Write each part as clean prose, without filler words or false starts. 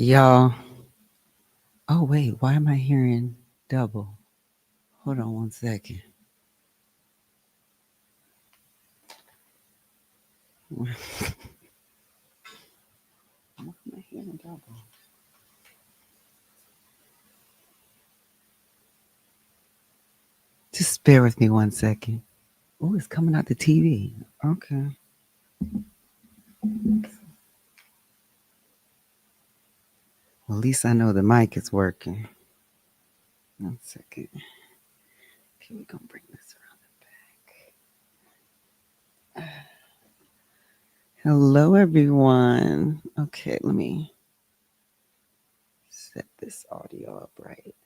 Y'all. Oh, wait. Why am I hearing double? Hold on one second. Why am I hearing double? Just bear with me one second. Oh, it's coming out the TV. Okay. Well, at least I know the mic is working. One second. Okay, we're going to bring this around the back. Hello, everyone. Okay, let me set this audio up right.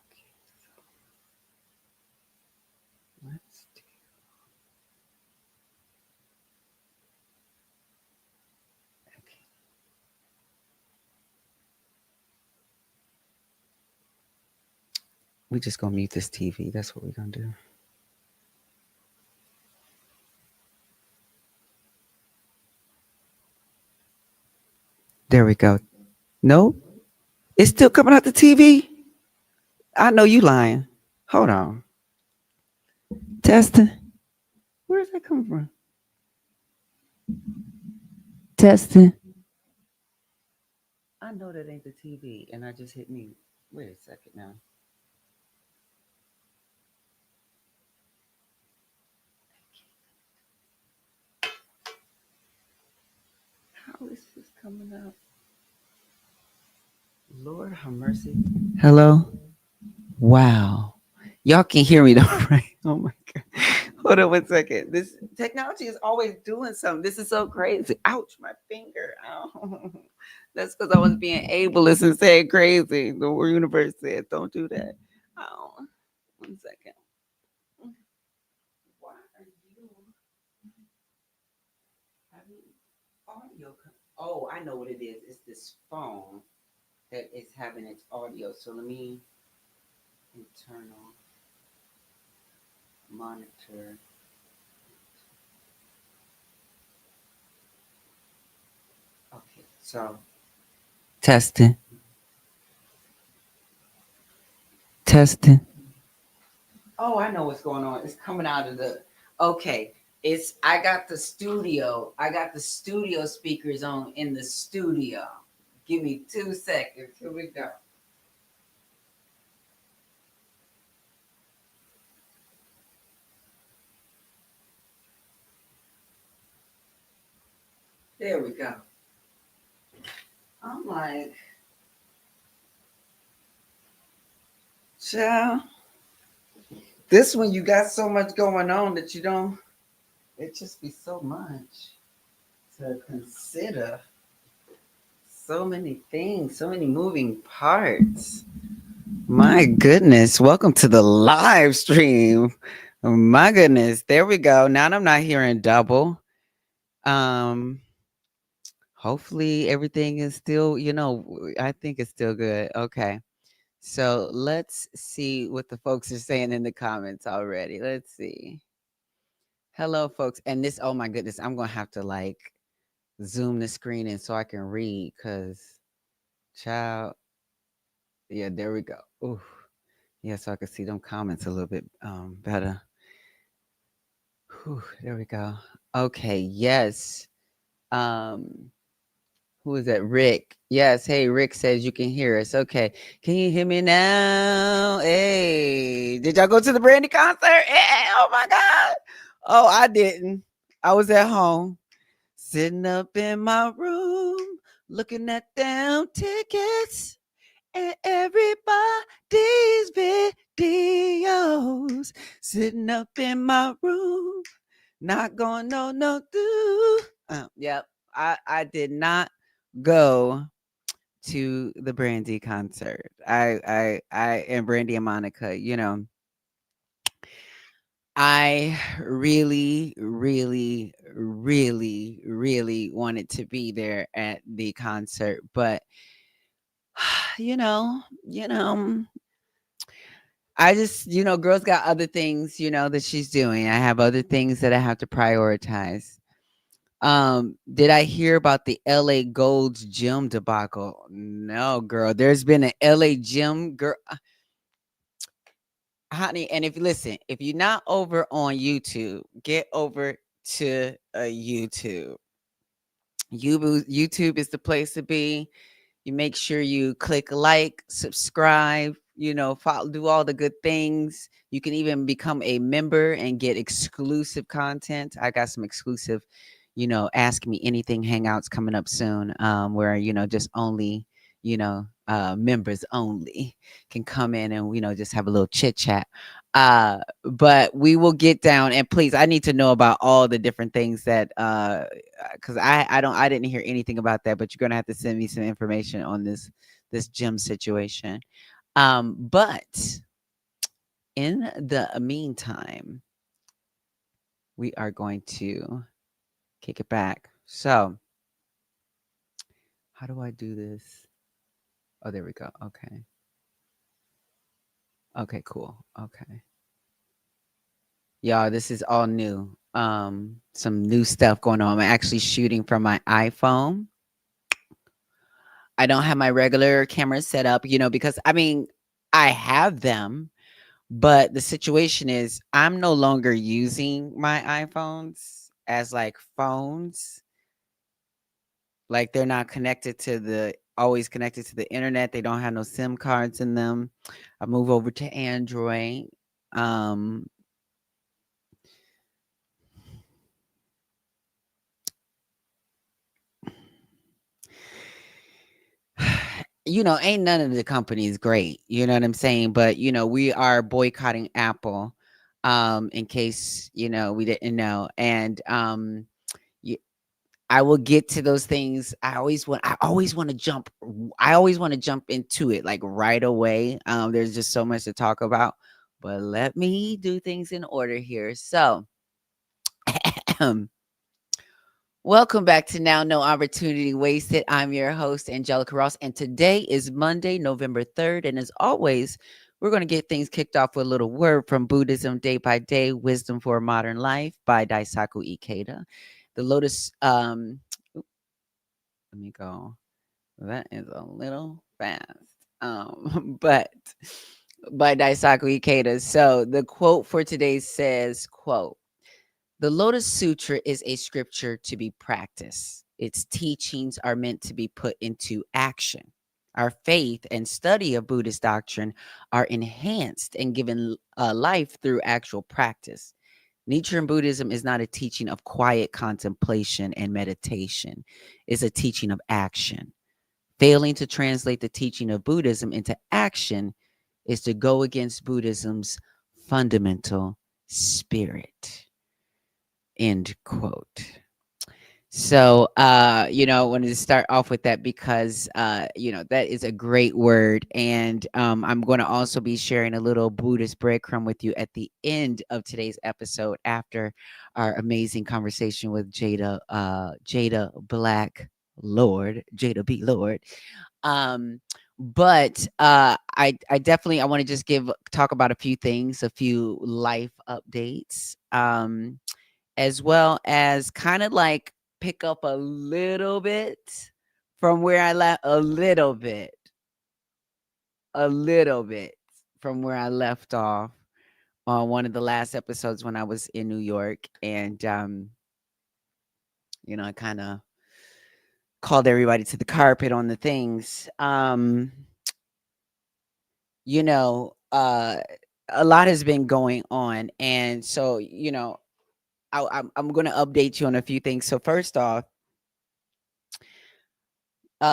Okay, so let's do. Okay. We're just gonna mute this TV. That's what we're gonna do. There we go. Nope. It's still coming out the TV. I know you lying. Hold on. Testing. Where's that coming from? Testing. I know that ain't the TV, and I just hit mute. Wait a second now. How is this coming up? Lord have mercy. Hello? Wow. Y'all can hear me though, right? Oh my God. Hold on one second. This technology is always doing something. This is so crazy. Ouch, my finger. Ow. That's because I was being ableist and saying crazy. The universe said, don't do that. Ow. One second. Why are you having audio? Oh, I know what it is. It's this phone that is having its audio. So let me internal monitor. Okay, so testing. Testing. Oh, I know what's going on. It's coming out of the. Okay, I got the studio. I got the studio speakers on in the studio. Give me 2 seconds. Here we go. There we go. I'm like, child, this one you got so much going on that you don't. It just be so much to consider. So many things, so many moving parts. My goodness, welcome to the live stream. My goodness, there we go. Now I'm not hearing double. Um, hopefully everything is still, I think it's still good. Okay. So let's see what the folks are saying in the comments already. Let's see. Hello, folks. And this, oh my goodness, I'm gonna have to like zoom the screen in so I can read because child, yeah, there we go. Ooh. Yeah, so I can see them comments a little bit better. Whew, there we go. Okay, yes. Um, who is that? Rick. Yes, hey, Rick says you can hear us. Okay. Can you hear me now? Hey, did y'all go to the Brandy concert? Hey, oh my God. Oh, I didn't. I was at home, sitting up in my room, looking at damn tickets and everybody's videos, sitting up in my room, not going no do. Yep, I did not go to the Brandy concert. I and Brandy and Monica, I really, really, really, really wanted to be there at the concert, but you know, you know, I just, girls got other things, that she's doing. I have other things that I have to prioritize. Did I hear about the LA Gold's gym debacle? No, girl. There's been an LA gym girl, honey. And if you listen, if you're not over on YouTube, get over to YouTube. YouTube is the place to be. You make sure you click like, subscribe, follow, do all the good things. You can even become a member and get exclusive content. I got some exclusive, ask me anything hangouts coming up soon, where, just only, members only can come in and, just have a little chit chat. But we will get down, and please, I need to know about all the different things that, because I didn't hear anything about that, but you're gonna have to send me some information on this gym situation. But in the meantime, we are going to kick it back. So, how do I do this? Oh, there we go. Okay. Okay, cool. Okay. Y'all, this is all new. Some new stuff going on. I'm actually shooting from my iPhone. I don't have my regular camera set up, because I mean, I have them, but the situation is I'm no longer using my iPhones as like phones. Like they're not connected to the always connected to the internet. They don't have no SIM cards in them. I move over to Android. Um ain't none of the companies great. You know what I'm saying? But we are boycotting Apple, in case we didn't know. And y- I will get to those things. I always want to jump. I always want to jump into it like right away. There's just so much to talk about, but let me do things in order here. So, welcome back to Now No Opportunity Wasted. I'm your host, Angelica Ross, and today is Monday, November 3rd. And as always, we're going to get things kicked off with a little word from Buddhism Day by Day, Wisdom for a Modern Life by Daisaku Ikeda. The Lotus, let me go. That is a little fast. But by Daisaku Ikeda. So the quote for today says, quote, "The Lotus Sutra is a scripture to be practiced. Its teachings are meant to be put into action. Our faith and study of Buddhist doctrine are enhanced and given life through actual practice. Nichiren Buddhism is not a teaching of quiet contemplation and meditation. It's a teaching of action. Failing to translate the teaching of Buddhism into action is to go against Buddhism's fundamental spirit." End quote. So, I wanted to start off with that because, that is a great word. And I'm going to also be sharing a little Buddhist breadcrumb with you at the end of today's episode after our amazing conversation with Jada Black Lord, Jada B. Lord. But I definitely I want to just talk about a few things, a few life updates. As well as kind of like pick up a little bit from where I left a little bit from where I left off on one of the last episodes when I was in New York. And I kind of called everybody to the carpet on the things. You know, uh a lot has been going on, and so I'm going to update you on a few things. So first off,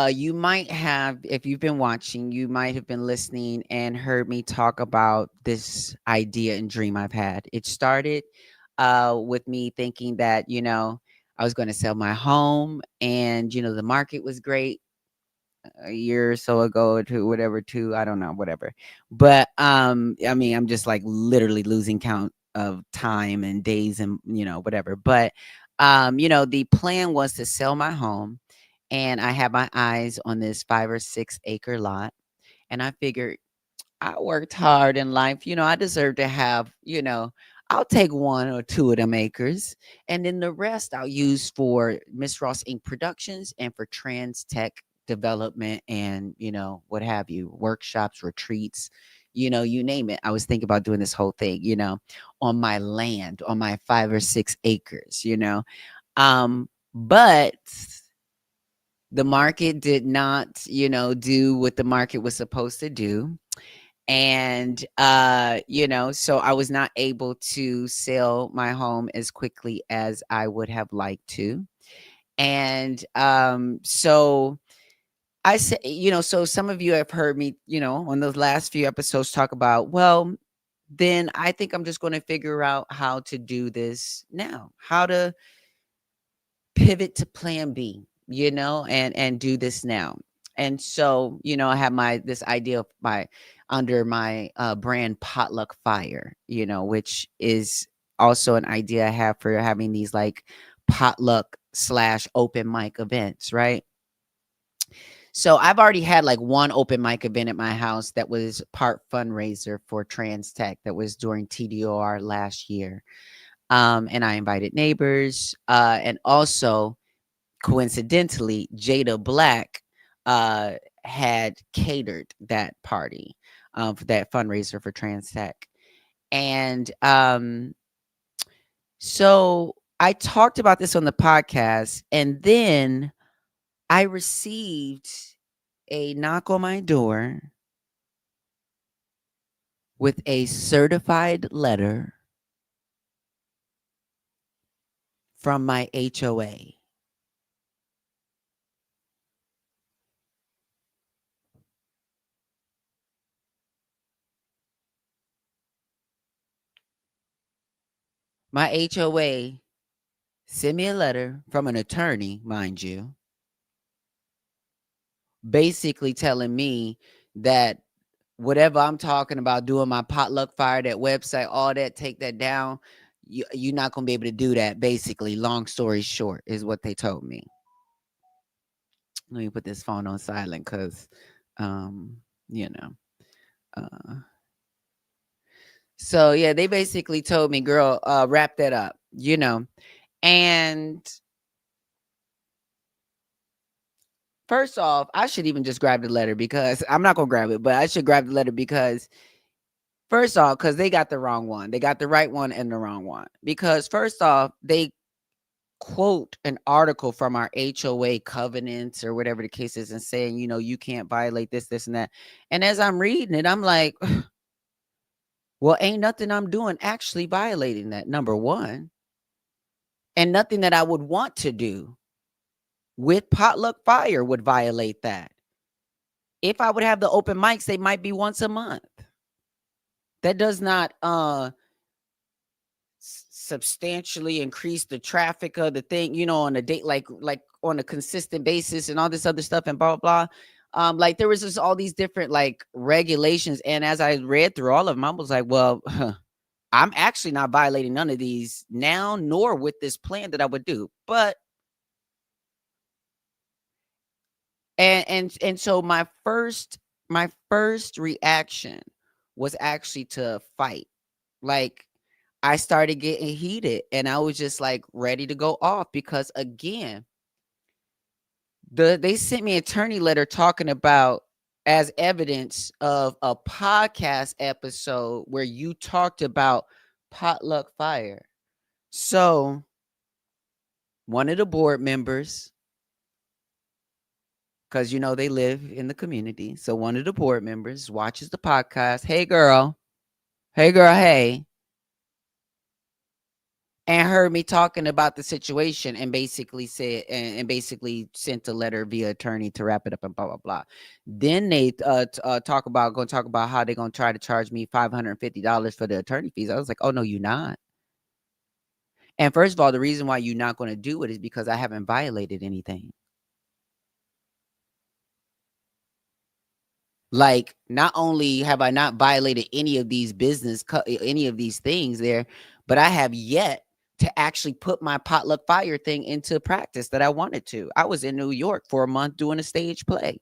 you might have, if you've been watching, you might have been listening and heard me talk about this idea and dream I've had. It started with me thinking that, I was going to sell my home, and, the market was great a year or so ago, or two, whatever, two, I don't know, whatever. But I mean, I'm just like literally losing count of time and days and, whatever. But the plan was to sell my home, and I had my eyes on this 5 or 6 acre lot. And I figured I worked hard in life. I deserve to have, I'll take 1 or 2 of them acres, and then the rest I'll use for Miss Ross Inc. Productions and for trans tech development and, what have you, workshops, retreats, you name it. I was thinking about doing this whole thing, on my land, on my 5 or 6 acres, but the market did not, do what the market was supposed to do. And so I was not able to sell my home as quickly as I would have liked to. And so I say, so some of you have heard me, on those last few episodes talk about, well, then I think I'm just going to figure out how to do this now, how to pivot to plan B, and do this now. And so, I have this idea of under my brand Potluck Fire, which is also an idea I have for having these like potluck / open mic events, right? So I've already had like one open mic event at my house that was part fundraiser for Trans Tech that was during TDOR last year. And I invited neighbors, and also coincidentally, Jada Black had catered that party, for that fundraiser for Trans Tech. And so I talked about this on the podcast, and then I received a knock on my door with a certified letter from my HOA. My HOA sent me a letter from an attorney, mind you, basically telling me that whatever I'm talking about, doing my potluck fire, that website, all that, take that down. You're not going to be able to do that. Basically, long story short, is what they told me. Let me put this phone on silent because, you know. So yeah, they basically told me, girl, wrap that up, And first off, I should even just grab the letter because I'm not gonna grab it, but I should grab the letter because first off, because they got the wrong one. They got the right one and the wrong one. Because first off, they quote an article from our HOA covenants or whatever the case is and saying, you can't violate this, this, and that. And as I'm reading it, I'm like, well, ain't nothing I'm doing actually violating that, number one. And nothing that I would want to do with Potluck Fire would violate that. If I would have the open mics, they might be once a month. That does not substantially increase the traffic of the thing, on a date, like on a consistent basis and all this other stuff and blah, blah, blah. Like there was just all these different like regulations. And as I read through all of them, I was like, well, I'm actually not violating none of these now, nor with this plan that I would do. But and so my first reaction was actually to fight. Like I started getting heated and I was just like ready to go off because again, they sent me an attorney letter talking about as evidence of a podcast episode where you talked about Potluck Fire. So one of the board members, because they live in the community. So one of the board members watches the podcast. Hey girl, hey, and heard me talking about the situation and basically said and basically sent a letter via attorney to wrap it up and blah blah blah. Then they talk about how they're gonna try to charge me $550 for the attorney fees. I was like, oh no, you're not. And first of all, the reason why you're not going to do it is because I haven't violated anything. Like, not only have I not violated any of these any of these things there, but I have yet to actually put my potluck fire thing into practice that I wanted to. I was in New York for a month doing a stage play.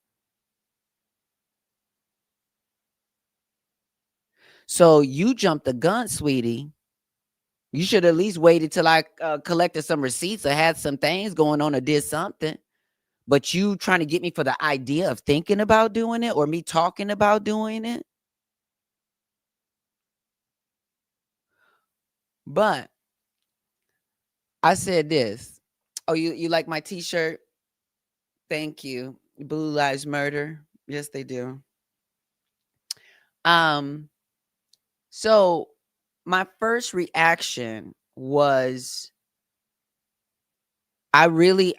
So you jumped the gun, sweetie, You should at least waited till I collected some receipts or had some things going on or did something. But you trying to get me for the idea of thinking about doing it or me talking about doing it. But I said this. Oh, you like my t-shirt? Thank you. Blue Lives Murder. Yes, they do. Um, so my first reaction was I've really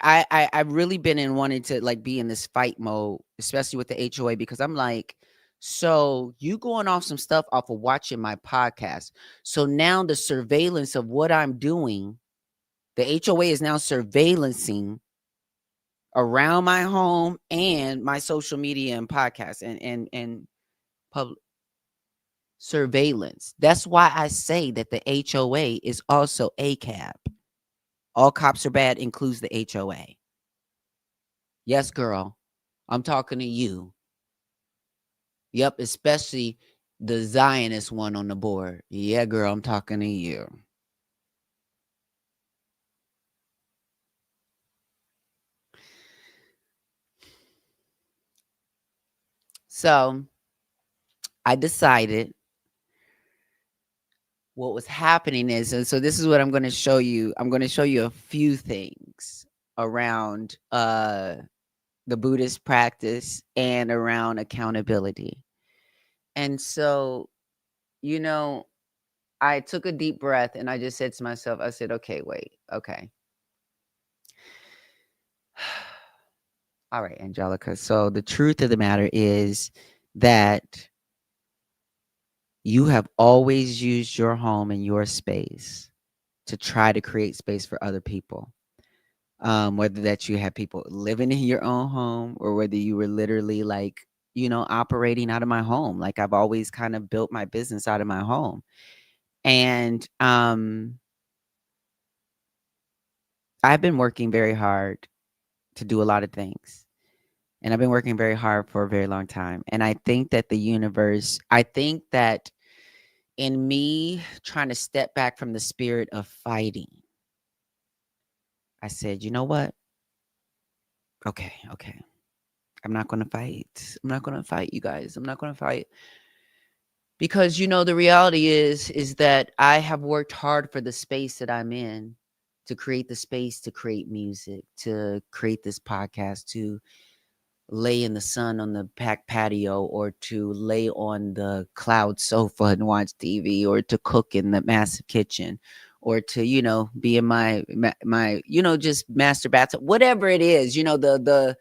been in wanting to like be in this fight mode, especially with the HOA, because I'm like, so you going off some stuff off of watching my podcast. So now the surveillance of what I'm doing, the HOA is now surveillancing around my home and my social media and podcast and public surveillance. That's why I say that the HOA is also ACAB. All cops are bad includes the HOA. Yes, girl. I'm talking to you. Yep, especially the Zionist one on the board. Yeah, girl, I'm talking to you. So I decided what was happening is, and so this is what I'm going to show you. I'm going to show you a few things around the Buddhist practice and around accountability. And so, you know, I took a deep breath and I just said to myself, I said, okay, wait, okay. All right, Angelica. So the truth of the matter is that you have always used your home and your space to try to create space for other people. Whether that you have people living in your own home or whether you were literally like, operating out of my home. Like I've always kind of built my business out of my home. And I've been working very hard to do a lot of things. And I've been working very hard for a very long time. And I think that I think that in me trying to step back from the spirit of fighting, I said, you know what? Okay, okay. I'm not going to fight. I'm not going to fight, you guys. I'm not going to fight. Because the reality is that I have worked hard for the space that I'm in to create the space to create music, to create this podcast, to lay in the sun on the back patio or to lay on the cloud sofa and watch TV or to cook in the massive kitchen or to be in my just master bathroom, whatever it is, the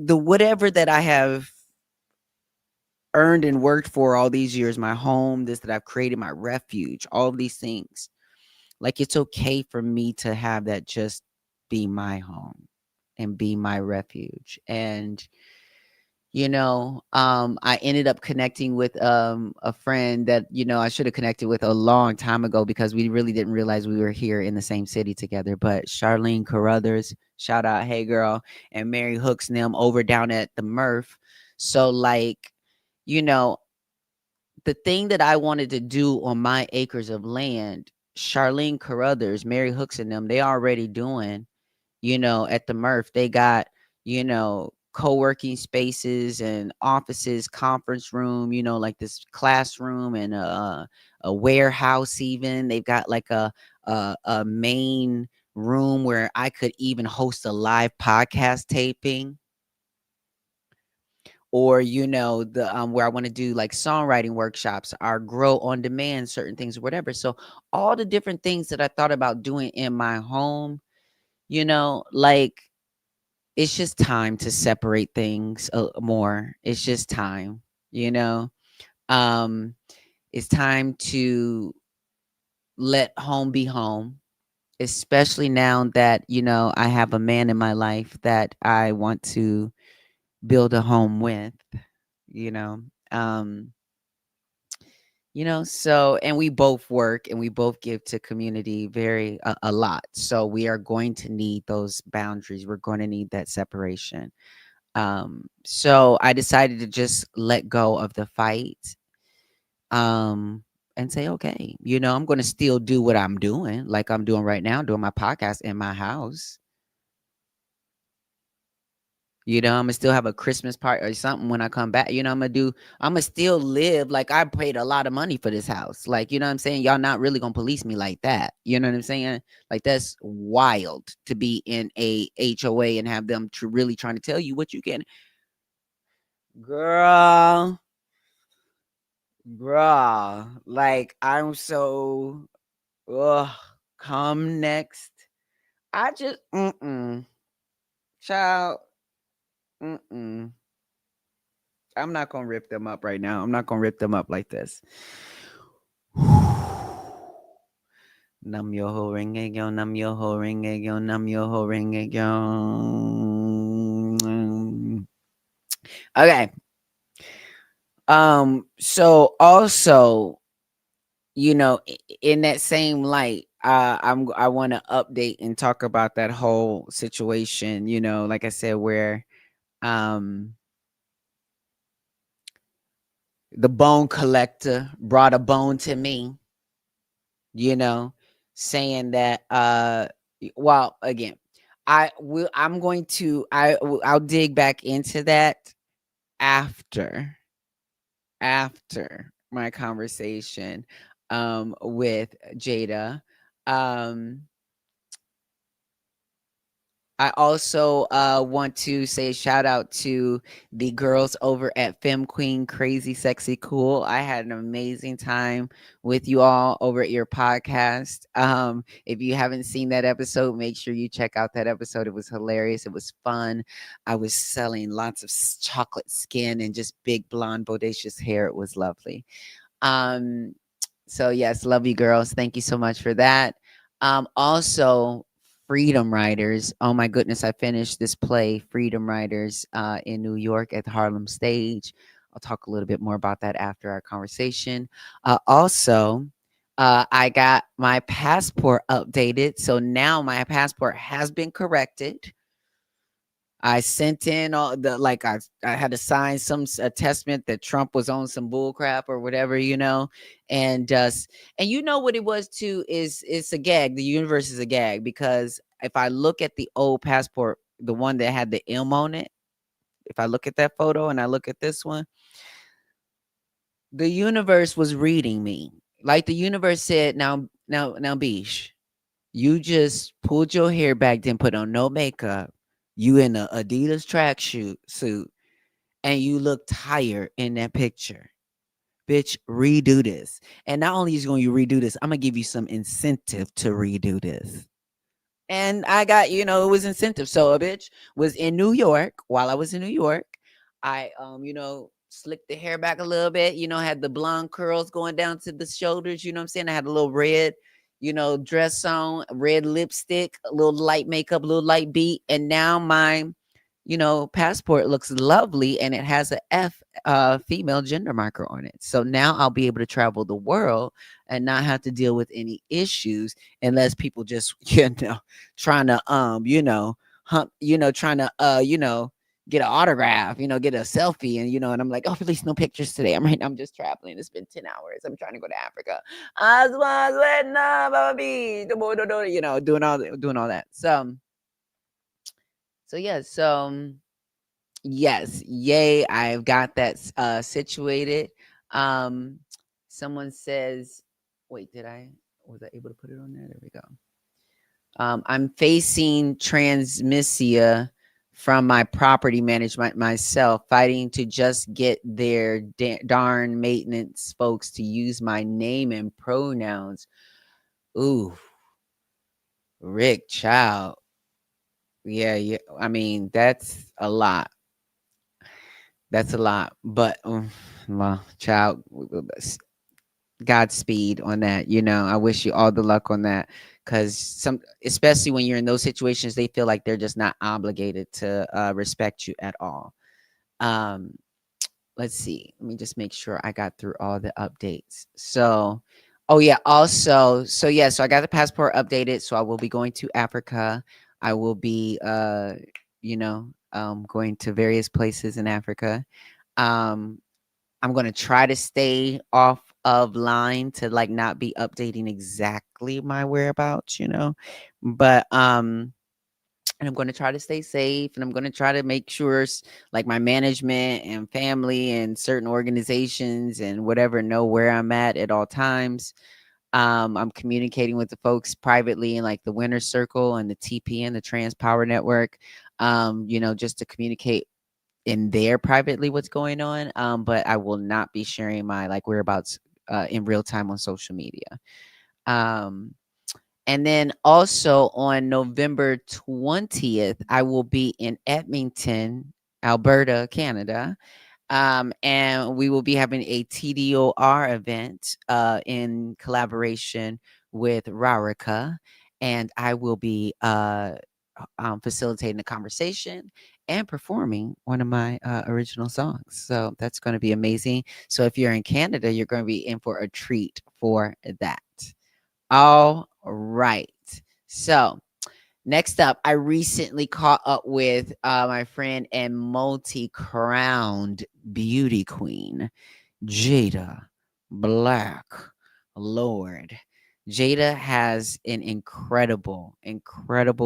whatever that I have earned and worked for all these years, my home, this that I've created, my refuge, all of these things. Like it's okay for me to have that just be my home and be my refuge. And I ended up connecting with a friend that I should have connected with a long time ago because we really didn't realize we were here in the same city together. But Charlene Carruthers, shout out, hey girl, and Mary Hooks and them over down at the Murph. So like, you know, the thing that I wanted to do on my acres of land, Charlene Carruthers, Mary Hooks and them, they already doing, at the Murph. They got, co-working spaces and offices, conference room, like this classroom and a warehouse even. They've got like a main room where I could even host a live podcast taping or the where I want to do like songwriting workshops or grow on demand certain things or whatever. So all the different things that I thought about doing in my home, like it's just time to separate things more. It's just time, you know. Um it's time to let home be home, especially now that I have a man in my life that I want to build a home with, you know. Um so and we both work and we both give to community very a lot. So we are going to need those boundaries. We're going to need that separation. So I decided to just let go of the fight. Um and say, okay, you know, I'm going to still do what I'm doing, like I'm doing right now, doing my podcast in my house. You know, I'm gonna still have a Christmas party or something when I come back. You know, I'm gonna still live like I paid a lot of money for this house. Like, you know what I'm saying? Y'all not really gonna police me like that. You know what I'm saying? Like, that's wild to be in a HOA and have them really trying to tell you what you can. Girl, bruh. Like, I'm so, ugh, come next. I just, child, mm-mm. I'm not gonna rip them up right now. I'm not gonna rip them up like this. Nam yo ho ring a yo, nam yo ho ring a yo, nam yo ho ring a yo. Okay. So also, you know, in that same light, I want to update and talk about that whole situation, you know, like I said, where um the bone collector brought a bone to me, you know, saying that well, again, I'm going to I'll dig back into that after my conversation with Jada. um I also want to say shout out to the girls over at Femme Queen Crazy Sexy Cool. I had an amazing time with you all over at your podcast. If you haven't seen that episode, make sure you check out that episode. It was hilarious. It was fun. I was selling lots of chocolate skin and just big blonde bodacious hair. It was lovely. Um, so yes, love you girls. Thank you so much for that. Also, Freedom Riders. Oh my goodness, I finished this play, Freedom Riders, in New York at the Harlem Stage. I'll talk a little bit more about that after our conversation. Also, I got my passport updated, so now my passport has been corrected. I sent in all the like I had to sign some attestment that Trump was on some bull crap or whatever, you know. And and you know what it was too is it's a gag. The universe is a gag because if I look at the old passport, the one that had the M on it, if I look at that photo and I look at this one, the universe was reading me. Like the universe said, now Bish, you just pulled your hair back, didn't put on no makeup. You in a Adidas track suit and you look tired in that picture. Bitch, redo this. And not only is going you redo this, I'm gonna give you some incentive to redo this. And I got, you know, it was incentive. So a bitch was in New York. While I was in New York, I you know, slicked the hair back a little bit, you know, had the blonde curls going down to the shoulders, you know what I'm saying? I had a little red, you know, dress on, red lipstick, a little light makeup, a little light beat, and now my, you know, passport looks lovely and it has a F female gender marker on it. So now I'll be able to travel the world and not have to deal with any issues unless people just, you know, trying to you know, you know, trying to you know, get an autograph, you know, get a selfie, and you know, and I'm like, oh, please, no pictures today. I'm just traveling. It's been 10 hours. I'm trying to go to Africa. I was waiting on baby, you know, doing all that. So yeah, yes, yay, I've got that situated. Um Someone says, wait, did I was I able to put it on there? There we go. I'm facing transmisia from my property management myself, fighting to just get their darn maintenance folks to use my name and pronouns. Ooh, Rick, child. Yeah, yeah. I mean, that's a lot. That's a lot. But, well, child, Godspeed on that. You know, I wish you all the luck on that because especially when you're in those situations, they feel like they're just not obligated to respect you at all. Um, let's see. Let me just make sure I got through all the updates. So, oh yeah, also, so yeah, so I got the passport updated. So I will be going to Africa. I will be, you know, going to various places in Africa. Um, I'm going to try to stay off of line to like not be updating exactly my whereabouts, but and I'm going to try to stay safe, and I'm going to try to make sure like my management and family and certain organizations and whatever know where I'm at all times. I'm communicating with the folks privately in like the Winner Circle and the TPN, the Trans Power Network, just to communicate in there privately what's going on. But I will not be sharing my like whereabouts in real time on social media. And then also on November 20th, I will be in Edmonton, Alberta, Canada. And we will be having a TDOR event in collaboration with Rarica. And I will be facilitating a conversation and performing one of my original songs. So that's going to be amazing. So if you're in Canada, you're going to be in for a treat for that. All right. So next up, I recently caught up with my friend and multi-crowned beauty queen, Jada Black Lord. Jada has an incredible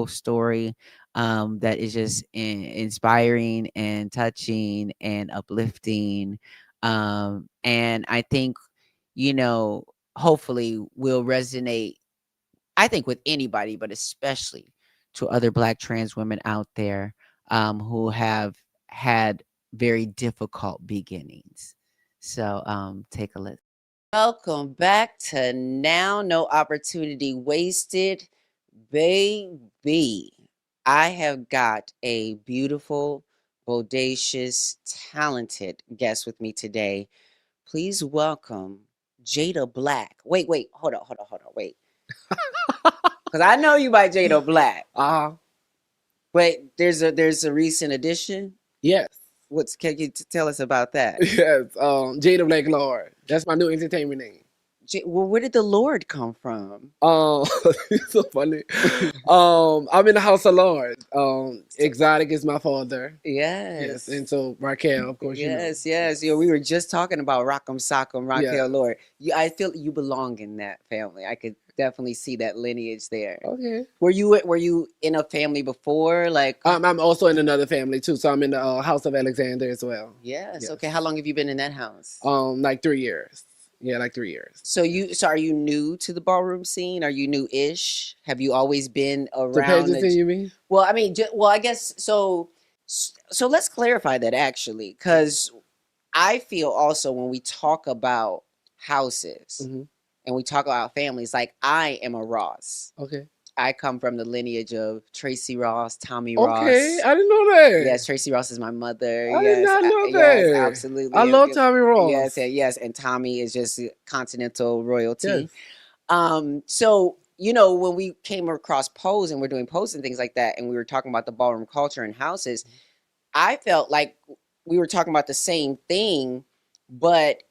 story that is just inspiring and touching and uplifting. And I think, hopefully will resonate, I think, with anybody, but especially to other Black trans women out there who have had very difficult beginnings. So take a listen. Welcome back to Now No Opportunity Wasted, baby. I have got a beautiful, bodacious, talented guest with me today. Please welcome Jada Black. Wait, hold on, wait. Because I know you by Jada Black. But there's a recent addition. Yes. Can you tell us about that? Yes. Jada Black Lord. That's my new entertainment name. Well, where did the Lord come from? It's so funny. I'm in the house of Lord. Exotic is my father. Yes. And so Raquel, of course, yes. We were just talking about Rock'em Sock'em, Raquel Lord. I feel you belong in that family. I could definitely see that lineage there. Okay. Were you in a family before? Like I'm also in another family too, so I'm in the House of Alexander as well. Yes. Okay. How long have you been in that house? Like 3 years. Yeah, like 3 years. So are you new to the ballroom scene? Are you new-ish? Have you always been around? The pageant scene, you mean? Well, I mean, I guess so. So let's clarify that actually, because I feel also when we talk about houses and we talk about families, like I am a Ross. Okay. I come from the lineage of Tracy Ross, Tommy Ross. Okay, I didn't know that. Yes, Tracy Ross is my mother. I did not know that. Yes, absolutely. I love Tommy Ross. Yes, and Tommy is just continental royalty. Yes. So when we came across Pose and we're doing Pose and things like that, and we were talking about the ballroom culture and houses, I felt like we were talking about the same thing, but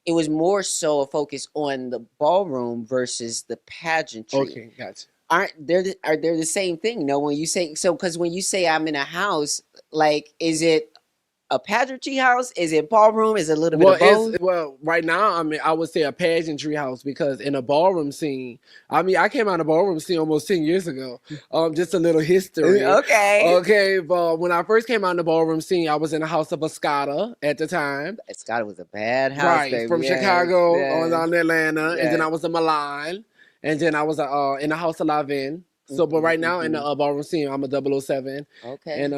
it was more so a focus on the ballroom versus the pageantry. Okay, gotcha. Are they the same thing? When you say so, because when you say I'm in a house, like, is it a pageantry house? Is it ballroom? Is it a little bit of both? Well, right now, I would say a pageantry house, because in a ballroom scene, I came out of ballroom scene almost 10 years ago. Just a little history. Okay, but when I first came out in the ballroom scene, I was in the house of Escada at the time. Escada was a bad house, right, baby. From Chicago on down to Atlanta, and then I was in Milan, and then I was in the house of Lavin. So, but right now in the ballroom scene, I'm a 007. Okay. And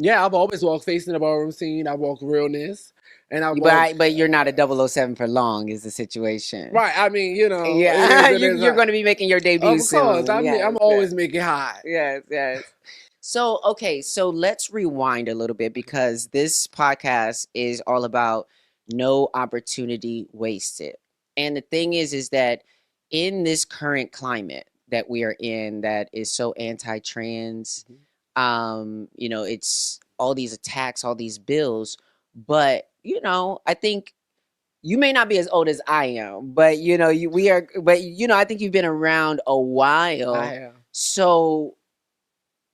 I've always walked facing the ballroom scene. I walk realness, and but you're not a 007 for long, is the situation. Right. I mean, Yeah, you're going to be making your debut soon. Of course, I'm always making hot. Yes. So, okay, so let's rewind a little bit, because this podcast is all about no opportunity wasted. And the thing is that in this current climate that we are in, that is so anti-trans, it's all these attacks, all these bills, but I think you may not be as old as I am, but I think you've been around a while. I have. So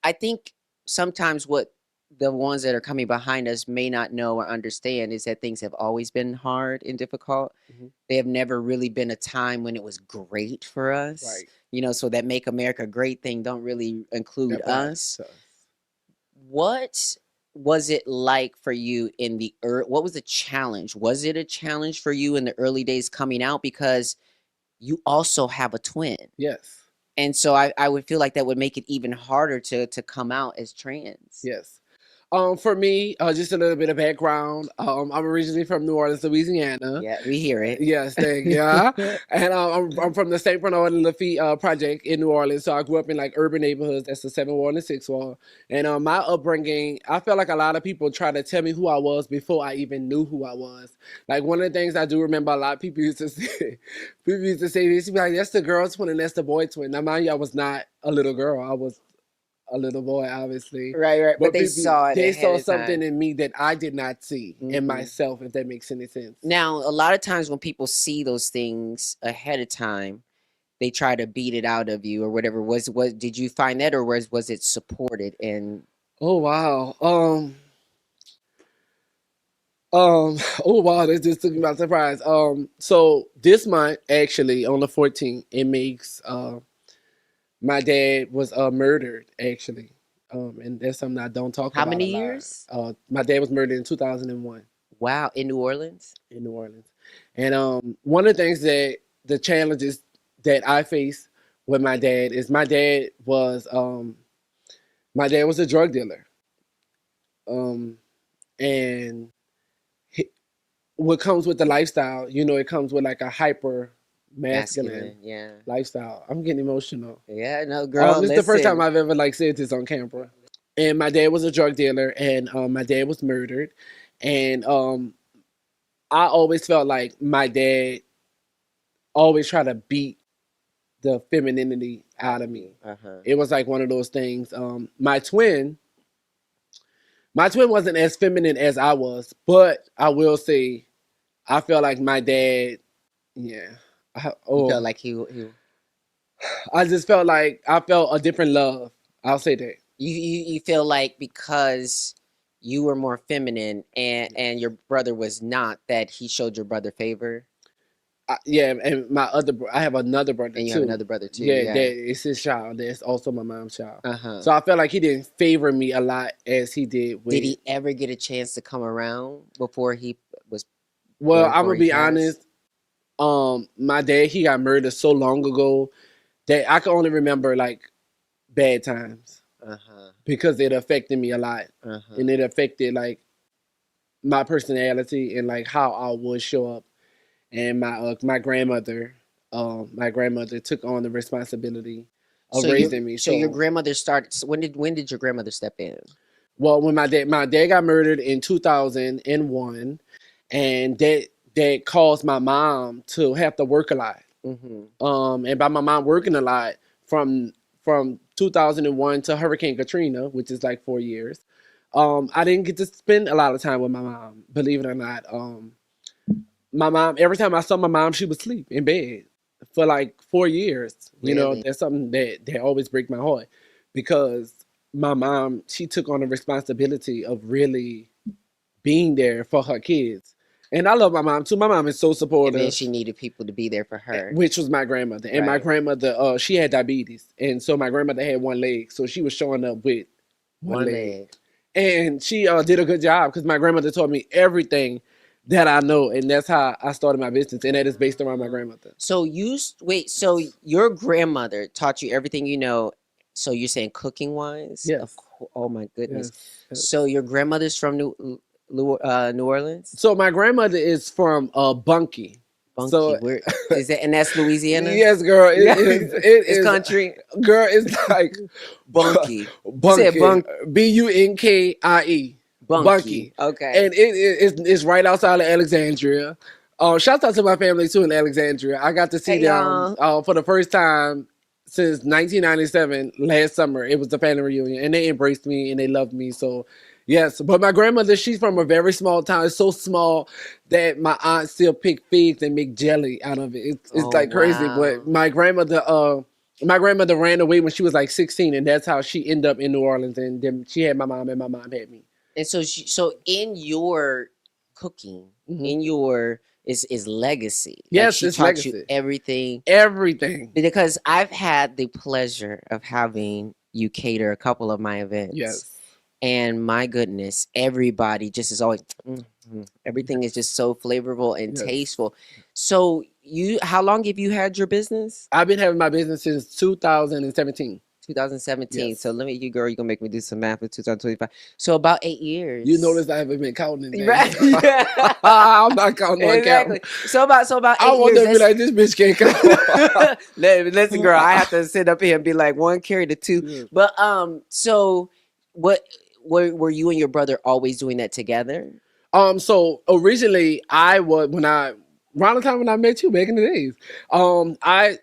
I think sometimes what the ones that are coming behind us may not know or understand is that things have always been hard and difficult. They have never really been a time when it was great for us. Right. You know, so that Make America Great thing don't really include us. What was it like for you in the what was the challenge? Was it a challenge for you in the early days coming out? Because you also have a twin. Yes. And so I would feel like that would make it even harder to come out as trans. Yes. For me, just a little bit of background. I'm originally from New Orleans, Louisiana. Yeah, we hear it. Yes, thank you. And I'm from the St. Bernard and Lafitte project in New Orleans. So I grew up in like urban neighborhoods. That's the 7th Ward and the 6th Ward. And my upbringing, I felt like a lot of people try to tell me who I was before I even knew who I was. Like one of the things I do remember a lot of people used to say, this. You'd be like, that's the girl twin and that's the boy twin. Now mind you, I was not a little girl. I was a little boy, obviously. Right. But they saw it. They saw something in me that I did not see in myself, if that makes any sense. Now, a lot of times when people see those things ahead of time, they try to beat it out of you or whatever. Did you find that, or was it supported? And oh wow, oh wow, this just took me by surprise. So this month, actually, on the 14th, it makes my dad was murdered, actually. And that's something I don't talk about. How many years? My dad was murdered in 2001. Wow, in New Orleans? In New Orleans. And one of the things that the challenges that I face with my dad is my dad was a drug dealer. And what comes with the lifestyle, you know, it comes with like a hyper masculine lifestyle. I'm getting emotional. Yeah, no, girl. This is the first time I've ever like said this on camera. And my dad was a drug dealer, and my dad was murdered. And I always felt like my dad always tried to beat the femininity out of me. It was like one of those things. My twin wasn't as feminine as I was, but I will say, I felt like my dad, You felt like he I just felt like I felt a different love. I'll say that. You feel like because you were more feminine and your brother was not, that he showed your brother favor? Yeah, and I have another brother too. And you have another brother too. Yeah, that it's his child. That's also my mom's child. So I felt like he didn't favor me a lot as he did. Did he ever get a chance to come around before he was? Well, I'm gonna be honest. My dad, he got murdered so long ago that I can only remember like bad times because it affected me a lot, and it affected like my personality and like how I would show up. And my grandmother took on the responsibility of raising me. So your grandmother started. When did your grandmother step in? Well, when my dad got murdered in 2001, and that caused my mom to have to work a lot. And by my mom working a lot from 2001 to Hurricane Katrina, which is like 4 years, I didn't get to spend a lot of time with my mom, believe it or not. My mom, every time I saw my mom, she would sleep in bed for like 4 years. You know, that's something that always breaks my heart, because my mom, she took on the responsibility of really being there for her kids. And I love my mom too. My mom is so supportive. And then she needed people to be there for her. Which was my grandmother. And my grandmother, she had diabetes. And so my grandmother had one leg. So she was showing up with one leg. And she did a good job, because my grandmother taught me everything that I know. And that's how I started my business. And that is based around my grandmother. So so your grandmother taught you everything you know. So you're saying cooking wise? Yes. Oh my goodness. Yes. So your grandmother's from New Orleans? So my grandmother is from Bunkie. So, where is that? And that's Louisiana? Yes, girl. It's country. Girl, it's like Bunkie. Bunkie. You said Bunkie. Bunkie. Okay. And it's right outside of Alexandria. Shout out to my family too in Alexandria. I got to see them for the first time since 1997 last summer. It was the family reunion, and they embraced me and they loved me. So yes, but my grandmother, she's from a very small town. It's so small that my aunt still pick figs and make jelly out of it. It's like crazy. But my grandmother, My grandmother ran away when she was like 16, and that's how she ended up in New Orleans. And then she had my mom, and my mom had me. And so in your cooking, in your is legacy. Yes, like she it's taught legacy. you everything. Everything. Because I've had the pleasure of having you cater a couple of my events. Yes. And my goodness, everybody just is always everything is just so flavorful and tasteful. So how long have you had your business? I've been having my business since 2017. 2017. Yes. So let me, you girl, you're gonna make me do some math for 2025. So about 8 years. You notice I haven't been counting. Right. I'm not counting on exactly. So about 8 I want years. to be like, this bitch can't count. Listen, girl, I have to sit up here and be like 1 carry to 2. Yeah. But so what were you and your brother always doing that together? So originally around the time when I met you back in the days, I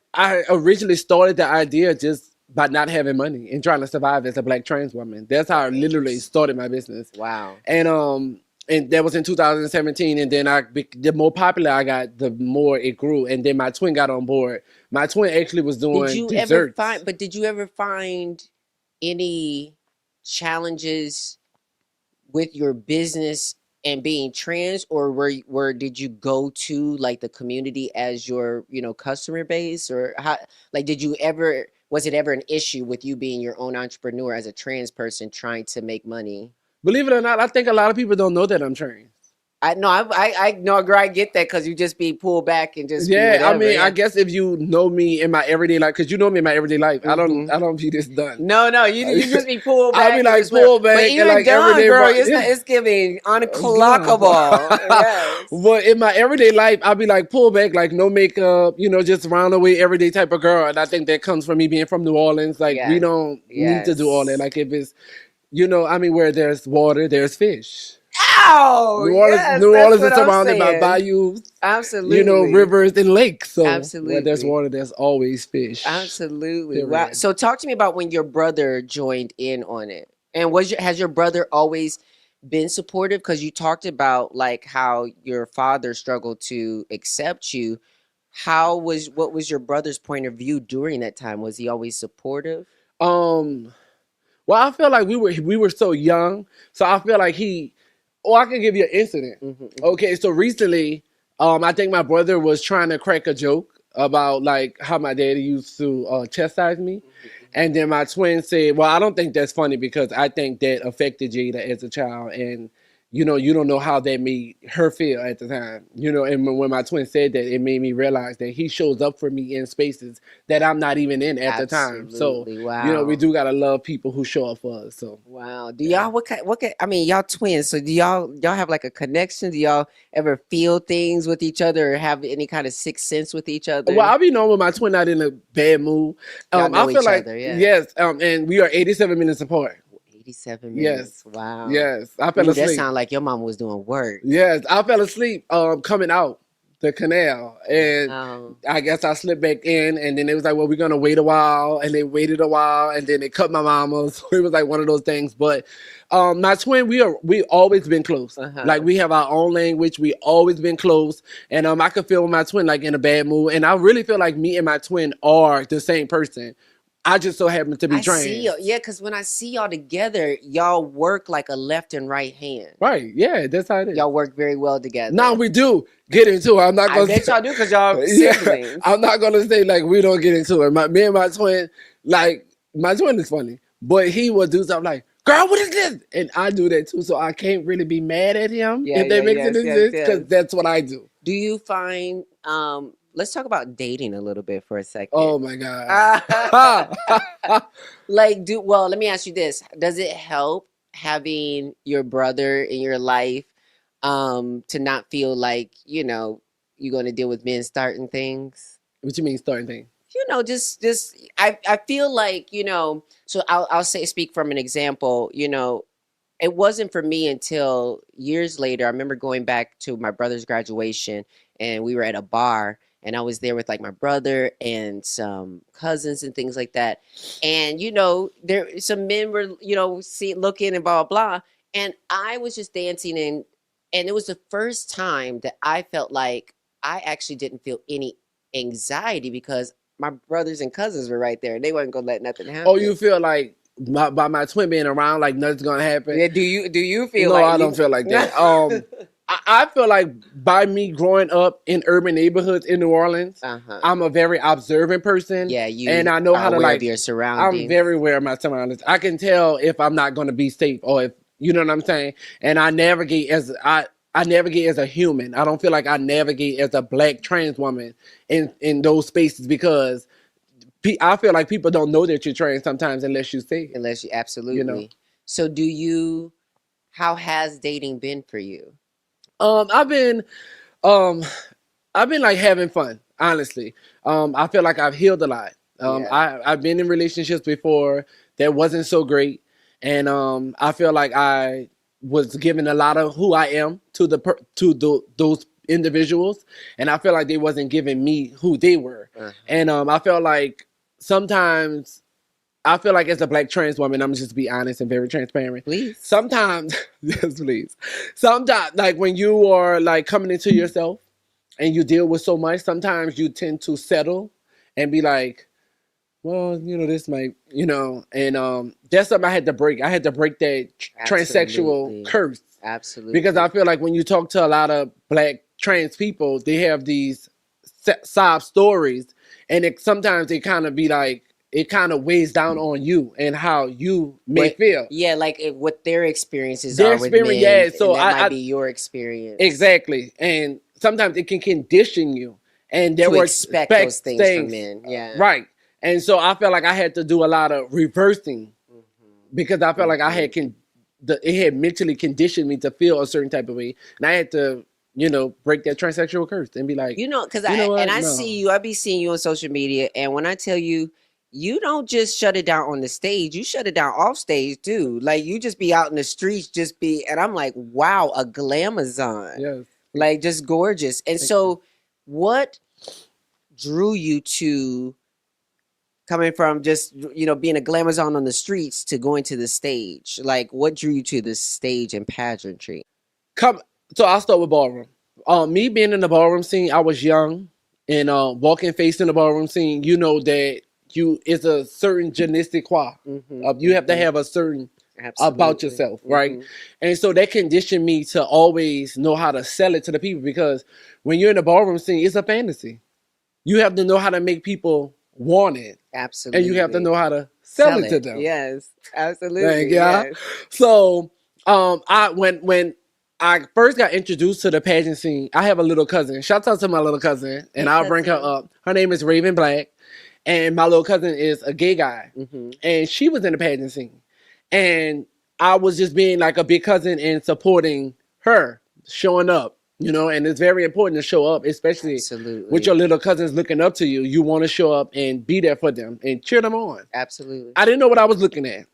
originally started the idea just by not having money and trying to survive as a Black trans woman. That's how I literally started my business. Wow. And that was in 2017. And then the more popular I got, the more it grew. And then my twin got on board. My twin actually was doing desserts. Did you ever find any challenges with your business and being trans, or did you go to like the community as your customer base, or how, like, was it ever an issue with you being your own entrepreneur as a trans person trying to make money? Believe it or not, I think a lot of people don't know that I'm trans. I know, girl, I get that, because you just be pulled back and just I mean, I guess if you know me in my everyday life, because you know me in my everyday life, I don't be this done. No, you just be pulled back. I be like pulled back, but even like done, everyday, girl, it's giving unclockable. Yes. But in my everyday life, I'll be like pulled back, like no makeup, just round away everyday type of girl, and I think that comes from me being from New Orleans. Like we don't need to do all that. Like if it's, where there's water, there's fish. Ow! New Orleans is surrounded by bayous, absolutely, rivers and lakes. So absolutely, where there's water, there's always fish. Absolutely. Period. Wow. So talk to me about when your brother joined in on it, and has your brother always been supportive? Because you talked about like how your father struggled to accept you. What was your brother's point of view during that time? Was he always supportive? Well, I feel like we were so young, so I feel like I can give you an incident. Okay, so recently, I think my brother was trying to crack a joke about like how my daddy used to chastise me. And then my twin said, well, I don't think that's funny because I think that affected Jada as a child. And, you don't know how that made her feel at the time. And when my twin said that, it made me realize that he shows up for me in spaces that I'm not even in at the time. So, wow. We do got to love people who show up for us. So, wow. Do y'all, I mean, y'all twins. So do y'all have like a connection? Do y'all ever feel things with each other or have any kind of sixth sense with each other? Well, I'll be known when my twin not in a bad mood. I feel like, yes. And we are 87 minutes apart. 87 minutes. Yes. Wow. Yes. I fell asleep. That sounded like your mom was doing work. Yes. I fell asleep coming out the canal. And I guess I slipped back in. And then it was like, well, we're going to wait a while. And they waited a while. And then they cut my mama. So it was like one of those things. But my twin, we always been close. Like we have our own language. We always been close. And I could feel my twin like in a bad mood. And I really feel like me and my twin are the same person. I just so happen to be trans. Yeah, because when I see y'all together, y'all work like a left and right hand. Right, yeah, that's how it is. Y'all work very well together. Now we do get into it. I'm not gonna I bet y'all do because y'all siblings. Yeah, I'm not gonna say like we don't get into it. Me and my twin, like my twin is funny, but he will do something like, girl, what is this? And I do that too, so I can't really be mad at him if that makes it exist, because that's what I do. Do you find let's talk about dating a little bit for a second. Oh my God. Let me ask you this. Does it help having your brother in your life to not feel like, you're going to deal with men starting things? What you mean starting things? I feel like, so I'll speak from an example, it wasn't for me until years later. I remember going back to my brother's graduation and we were at a bar. And I was there with like my brother and some cousins and things like that. And, there some men were, looking and blah, blah, blah. And I was just dancing and it was the first time that I felt like I actually didn't feel any anxiety because my brothers and cousins were right there. They wasn't gonna let nothing happen. Oh, you feel like by my twin being around, like nothing's gonna happen? Yeah. Do you feel? No, like I don't feel like that. I feel like by me growing up in urban neighborhoods in New Orleans, I'm a very observant person. Yeah, you and I know how to like your surroundings. I'm very aware of my surroundings. I can tell if I'm not going to be safe or if you know what I'm saying. And I navigate as a human. I don't feel like I navigate as a Black trans woman in those spaces because I feel like people don't know that you're trans sometimes unless you say it. Unless you absolutely. You know? So how has dating been for you? I've been like having fun, honestly. I feel like I've healed a lot. I've been in relationships before that wasn't so great, and I feel like I was giving a lot of who I am to those individuals, and I feel like they wasn't giving me who they were, and I felt like sometimes. I feel like as a Black trans woman, I'm just be honest and very transparent. Please. Sometimes, yes, please. Sometimes, like when you are like coming into yourself and you deal with so much, sometimes you tend to settle and be like, well, this might, and that's something I had to break. I had to break that transsexual curse. Absolutely. Because I feel like when you talk to a lot of Black trans people, they have these sob stories, and sometimes they kind of be like, it kind of weighs down on you and how you may feel. Yeah, like what their experiences are with men. Yeah, so that might be your experience. Exactly. And sometimes it can condition you. And there were expect those things from men. Yeah. Right. And so I felt like I had to do a lot of reversing because I felt like I had it had mentally conditioned me to feel a certain type of way. And I had to break that transsexual curse and be like, because I see you, I be seeing you on social media. And when I tell you, you don't just shut it down on the stage, you shut it down off stage too. Like you just be out in the streets, and I'm like, wow, a glamazon. Yes. Like just gorgeous. And so what drew you to coming from just, being a glamazon on the streets to going to the stage? Like what drew you to the stage and pageantry? So I'll start with ballroom. Me being in the ballroom scene, I was young and walking face in the ballroom scene, that it's a certain je ne sais quoi. You have to have a certain about yourself, right? And so that conditioned me to always know how to sell it to the people because when you're in the ballroom scene, it's a fantasy. You have to know how to make people want it. Absolutely. And you have to know how to sell it to them. Yes, absolutely. Thank you. Yes. So when I first got introduced to the pageant scene, I have a little cousin. Shout out to my little cousin, and I'll bring her up. Her name is Raven Black. And my little cousin is a gay guy. And she was in the pageant scene. And I was just being like a big cousin and supporting her, showing up, and it's very important to show up, especially with your little cousins looking up to you. You want to show up and be there for them and cheer them on. Absolutely. I didn't know what I was looking at.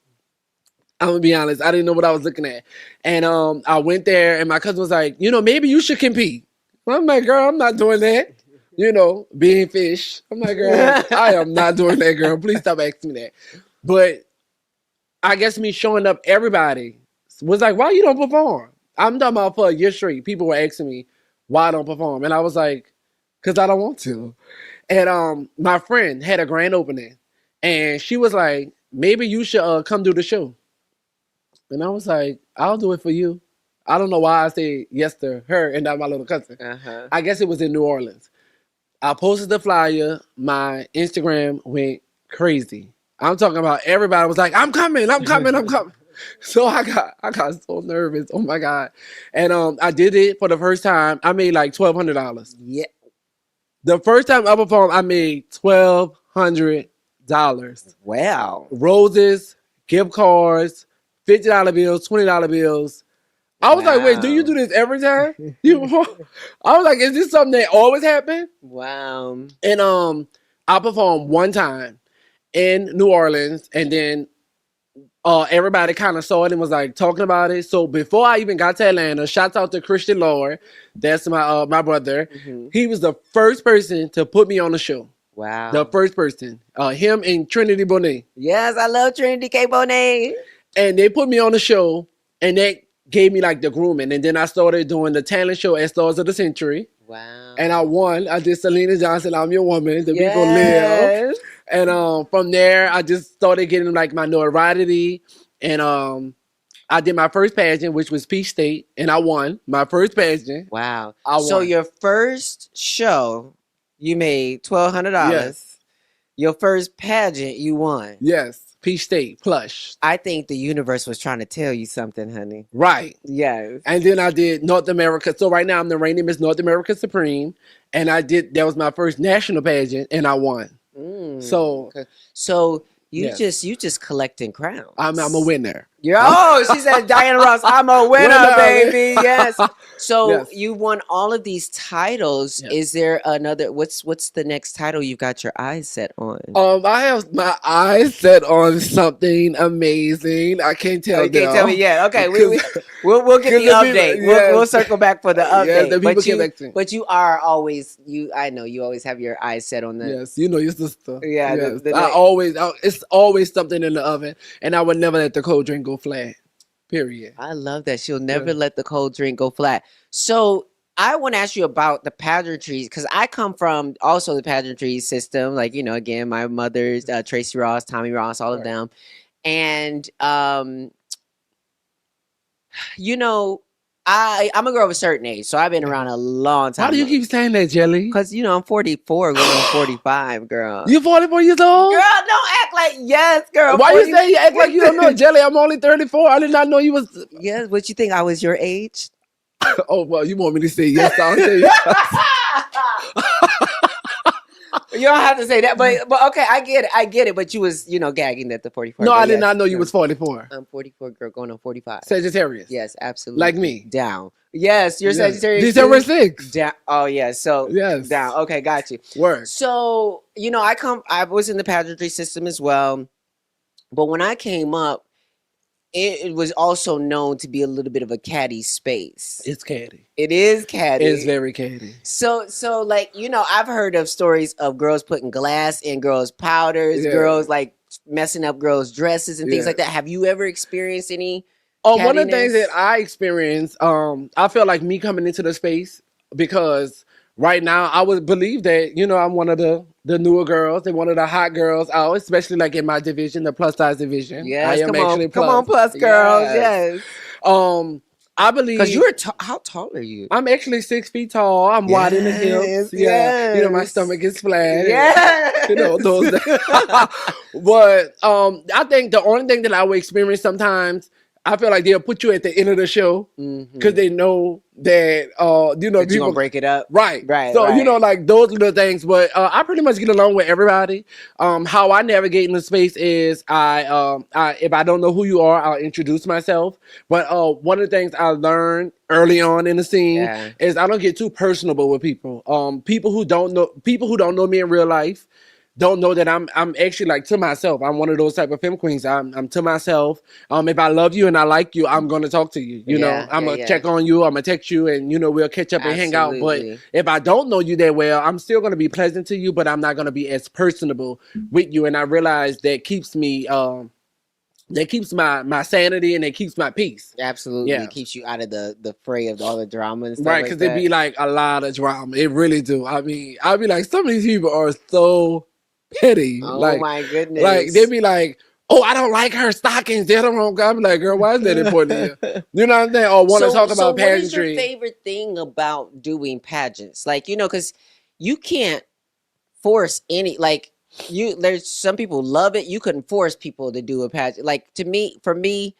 I'm going to be honest. I didn't know what I was looking at. And I went there and my cousin was like, maybe you should compete. I'm like, girl, I'm not doing that. Being fish. I'm like, girl, I am not doing that, girl. Please stop asking me that. But I guess me showing up, everybody was like, why you don't perform? I'm talking about for a year straight. People were asking me why I don't perform. And I was like, because I don't want to. And my friend had a grand opening. And she was like, maybe you should come do the show. And I was like, I'll do it for you. I don't know why I said yes to her and not my little cousin. I guess it was in New Orleans. I posted the flyer. My Instagram went crazy. I'm talking about everybody was like, I'm coming. So I got so nervous. Oh my God. And I did it for the first time. I made like $1,200. Yeah. The first time I performed, I made $1,200. Wow. Roses, gift cards, $50 bills, $20 bills. I was like, wait, do you do this every time? I was like, is this something that always happen? Wow. And I performed one time in New Orleans, and then everybody kind of saw it and was like talking about it. So before I even got to Atlanta, shouts out to Christian Lord, that's my brother. He was the first person to put me on the show. Wow. The first person. Him and Trinity Bonet. Yes, I love Trinity K. Bonet. And they put me on the show, and they gave me like the grooming. And then I started doing the talent show at Stars of the Century. Wow. And I won. I did Selena Johnson, I'm Your Woman, The People Live. And from there, I just started getting like my notoriety. And I did my first pageant, which was Peach State, and I won my first pageant. Wow. I So won. your first show, you made $1,200. Yes. Your first pageant, you won. Yes. Peach State, plush. I think the universe was trying to tell you something, honey. Right. Yes. And then I did North America. So right now I'm the reigning Miss North America Supreme. And that was my first national pageant, and I won. So you just collecting crowns. I'm a winner. She said, Diana Ross, I'm a winner, baby. Yes. So Yes. you won all of these titles. Yes. Is there another? What's the next title you've got your eyes set on? I have my eyes set on something amazing. I can't tell you. You can't tell me yet. Okay, we'll get the update. We'll circle back for the update. But you are always I know you always have your eyes set on that. Yes, you know your sister. Yeah, yes. It's always something in the oven, and I would never let the cold drink go flat. Period. I love that. She'll never let the cold drink go flat. So I want to ask you about the pageantry, because I come from also the pageantry system. Like, again, my mother's Tracy Ross, Tommy Ross, all of them. And, I'm a girl of a certain age, so I've been around a long time. Why do you keep saying that, Jelly? Because, I'm 44 going on 45, girl. You 44 years old? Girl, don't act like, yes, girl. Why you say you act like you don't know, Jelly? I'm only 34. I did not know you was... Yes, what you think I was your age? Oh, well, you want me to say yes, I'll say yes. You don't have to say that, but okay, I get it. But you was, gagging at the 44. No, I did not know you was 44. I'm 44, girl, going on 45. Sagittarius. Yes, absolutely. Like me. Down. Yes, you're Sagittarius. December 6th. Down. Oh yeah, so yes. Down. Okay, got you. Word. So I was in the pageantry system as well, but when I came up, it was also known to be a little bit of a catty space. It's catty. It is catty. It's very catty. So like, I've heard of stories of girls putting glass in girls' powders, girls like messing up girls' dresses and things like that. Have you ever experienced any? One of the things that I experienced, I felt like me coming into the space, because right now I would believe that, I'm one of the newer girls and one of the hot girls out, especially like in my division, the plus size division. Yes, come on, plus girls. Yes. I believe, because you're how tall are you? I'm actually 6 feet tall. I'm wide in the hips. Yeah, my stomach is flat. Yeah, those. But I think the only thing that I would experience sometimes, I feel like they'll put you at the end of the show because they know that people gonna break it up. Right. So like those little things. But I pretty much get along with everybody. How I navigate in the space is I if I don't know who you are, I'll introduce myself. But one of the things I learned early on in the scene is I don't get too personable with people. People who don't know me in real life don't know that I'm actually like to myself. I'm one of those type of femme queens. I'm to myself. If I love you and I like you, I'm gonna talk to you. I'm gonna check on you. I'm gonna text you, and we'll catch up and hang out. But if I don't know you that well, I'm still gonna be pleasant to you, but I'm not gonna be as personable with you. And I realize that keeps me that keeps my sanity, and it keeps my peace. Absolutely. It keeps you out of the fray of all the drama and stuff. Right, because it be like a lot of drama. It really do. I mean, I'll be like, some of these people are so petty. Oh my goodness. Like they be like, oh, I don't like her stockings. They're the wrong guy. I'm like, girl, why is that important to you? You know what I'm saying? Or want to talk about pageantry. What is your favorite thing about doing pageants? Like, because you can't force any, like, there's some people love it. You couldn't force people to do a pageant. Like, for me,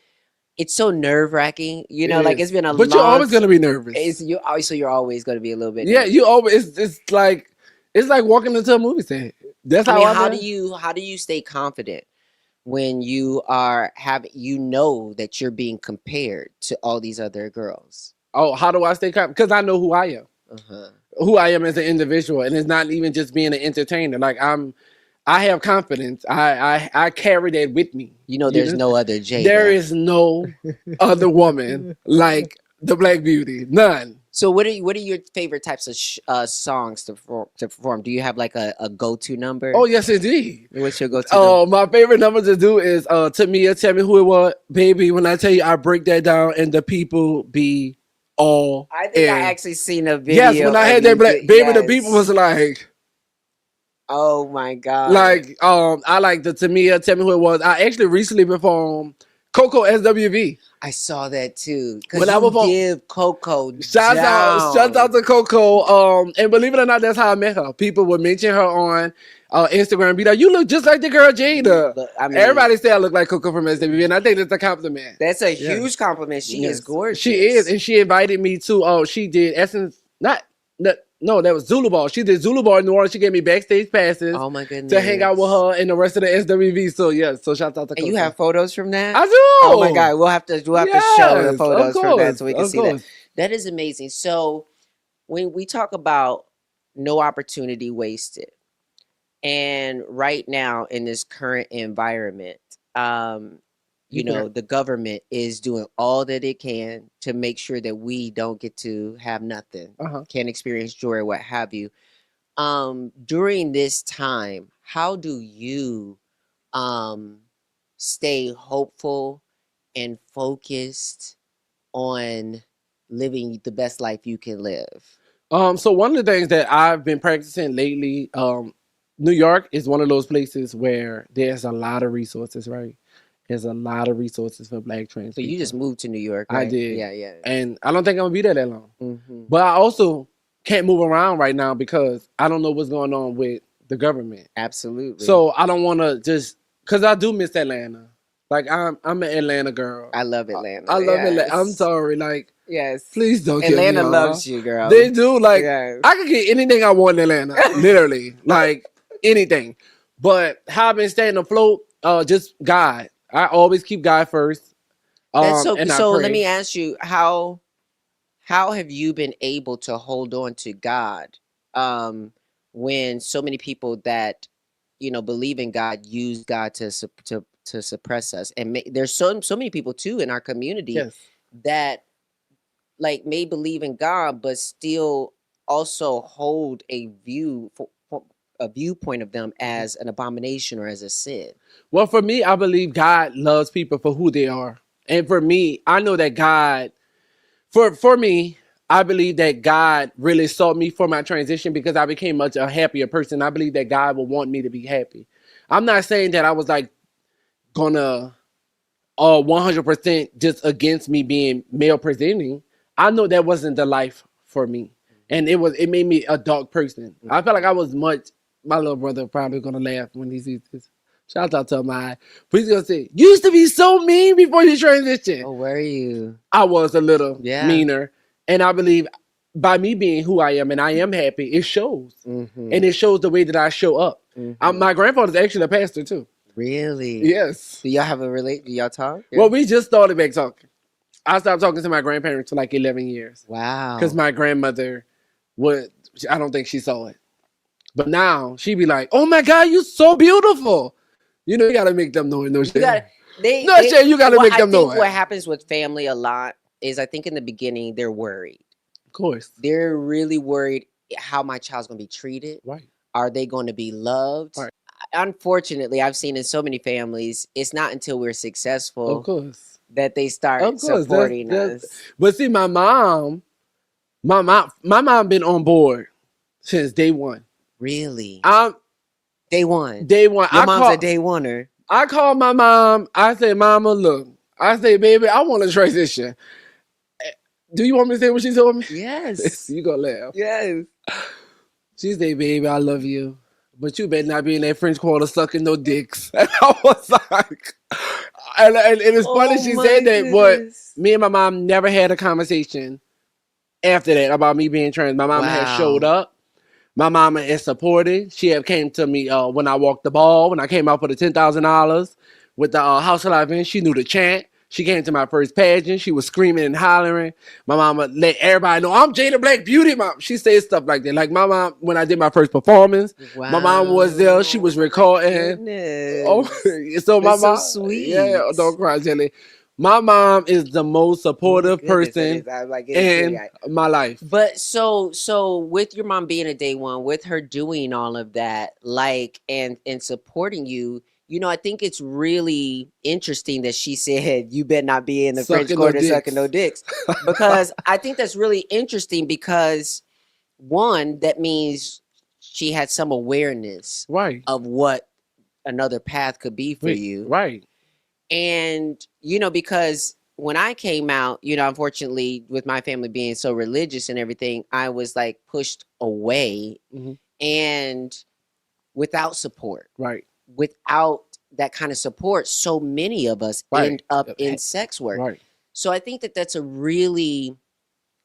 it's so nerve wracking. Like it's been a. But you're always gonna be nervous. So you're always gonna be a little bit. Yeah, nervous. you always. It's like walking into a movie set. That's how do you stay confident when you are that you're being compared to all these other girls? Oh, how do I stay confident? Because I know who I am. Who I am as an individual, and it's not even just being an entertainer. Like I have confidence. I carry that with me. There's no other Jada. There is no other woman like the Black Beauty. None. So what are your favorite types of songs to perform? Do you have like a go-to number? Oh, yes, indeed. What's your go-to number? My favorite number to do is Tamia, Tell Me Who It Was. Baby, when I tell you, I break that down and the people be all. I think I in. actually seen a video. Yes, when I had that black baby, the people was like, oh my God. like, I like the Tamia, tell me who it was. I actually recently performed Coco SWV. I saw that too. When Because I you perform, give Coco shouts out to Coco. And believe it or not, that's how I met her. People would mention her on Instagram, be like, "You look just like the girl Jada." I mean, everybody say I look like Coco from SWV, and I think that's a compliment. That's a huge compliment. She is gorgeous. She is, and she invited me to. She did Essence, no, that was Zulu Ball. She did Zulu Ball in New Orleans. She gave me backstage passes. Oh my goodness. To hang out with her and the rest of the SWV. So so shout out to Coco. And you have photos from that? I do. Oh my God, we'll have to show the photos from that so we can see that. That is amazing. So when we talk about no opportunity wasted, and right now in this current environment, you know, the government is doing all that it can to make sure that we don't get to have nothing, can't experience joy or what have you. During this time, how do you stay hopeful and focused on living the best life you can live? So one of the things that I've been practicing lately, New York is one of those places where there's a lot of resources, right? There's a lot of resources for Black trans people. So you just moved to New York, right? I did. Yeah. And I don't think I'm gonna be there that long. But I also can't move around right now because I don't know what's going on with the government. Absolutely. So I don't want to just, because I do miss Atlanta. Like I'm an Atlanta girl. I love Atlanta. I love Atlanta. I'm sorry. Like, please don't kill me. Atlanta loves you, girl. They do. Like, I can get anything I want in Atlanta. Literally. Like, anything. But how I've been staying afloat, just God. I always keep God first. So let me ask you, how have you been able to hold on to God when so many people that, you know, believe in God use God to suppress us? And there's so many people too in our community that like may believe in God but still also hold a viewpoint of them as an abomination or as a sin. Well, for me, I believe God loves people for who they are. And for me, I know that God, for me, I believe that God really sought me for my transition because I became much a happier person. I believe that God would want me to be happy. I'm not saying that I was like gonna 100% just against me being male presenting. I know that wasn't the life for me. And it made me a dark person. I felt like I was my little brother probably gonna laugh when he sees this. Shout out to my, but he's gonna say, you used to be so mean before you transitioned. Oh, were you? I was a little meaner. And I believe by me being who I am and I am happy, it shows. And it shows the way that I show up. My grandfather's actually a pastor too. Really? Yes. Do y'all have do y'all talk? Yeah. Well, we just started back talking. I stopped talking to my grandparents for like 11 years. Wow. Because my grandmother I don't think she saw it. But now she be like, oh my God, you're so beautiful. You know, you got to make them know it. No shit. You got to make them know it. What happens with family a lot is I think in the beginning, they're worried. Of course. They're really worried how my child's going to be treated. Right. Are they going to be loved? Right. Unfortunately, I've seen in so many families, it's not until we're successful of course. that they start supporting us. But see, my mom been on board since day one. Really? Day one. Day one. Your mom's a day oneer. I called my mom. I said, Mama, look. I said, baby, I want to transition. Do you want me to say what she told me? Yes. You gonna laugh. Yes. She said, baby, I love you. But you better not be in that French Quarter sucking no dicks. And I was like, and it's funny she said that, but me and my mom never had a conversation after that about me being trans. My mama had showed up. My mama is supported. She had came to me when I walked the ball, when I came out for the $10,000 with the House of Live in. She knew the chant. She came to my first pageant. She was screaming and hollering. My mama let everybody know, I'm Jada Black Beauty, Mom. She said stuff like that. Like my mom, when I did my first performance, my mom was there. She was recording. Oh, so my mom, so sweet. Yeah, don't cry, Jelly. My mom is the most supportive person in my life. But so with your mom being a day one, with her doing all of that, like and supporting you, I think it's really interesting that she said, you better not be in the French Sucking no Quarter dicks. sucking no dicks. Because I think that's really interesting because, one, that means she had some awareness Right. of what another path could be for you. Right. And, because when I came out, unfortunately, with my family being so religious and everything, I was like pushed away and without support. Right. Without that kind of support, so many of us end up in sex work. Right. So I think that that's a really...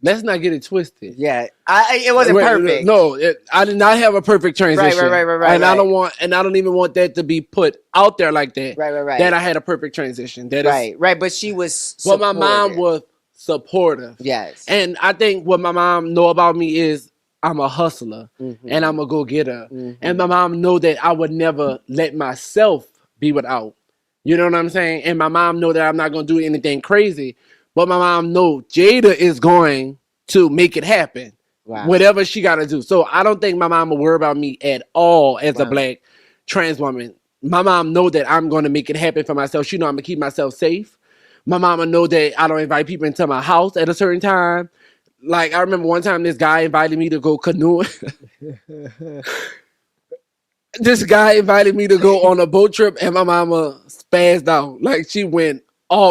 Let's not get it twisted. Yeah, it wasn't perfect. No, I did not have a perfect transition. Right. And I don't even want that to be put out there like that. Right. That I had a perfect transition. That is right. But she was supportive. supportive. But my mom was supportive. Yes. And I think what my mom know about me is I'm a hustler and I'm a go-getter. And my mom know that I would never let myself be without. You know what I'm saying? And my mom know that I'm not going to do anything crazy. But my mom know Jada is going to make it happen. Wow. Whatever she got to do. So I don't think my mom will worry about me at all as a black trans woman. My mom know that I'm going to make it happen for myself. She know I'm going to keep myself safe. My mama know that I don't invite people into my house at a certain time. Like, I remember one time this guy invited me to go canoeing. This guy invited me to go on a boat trip, and my mama spazzed out. Like, she went,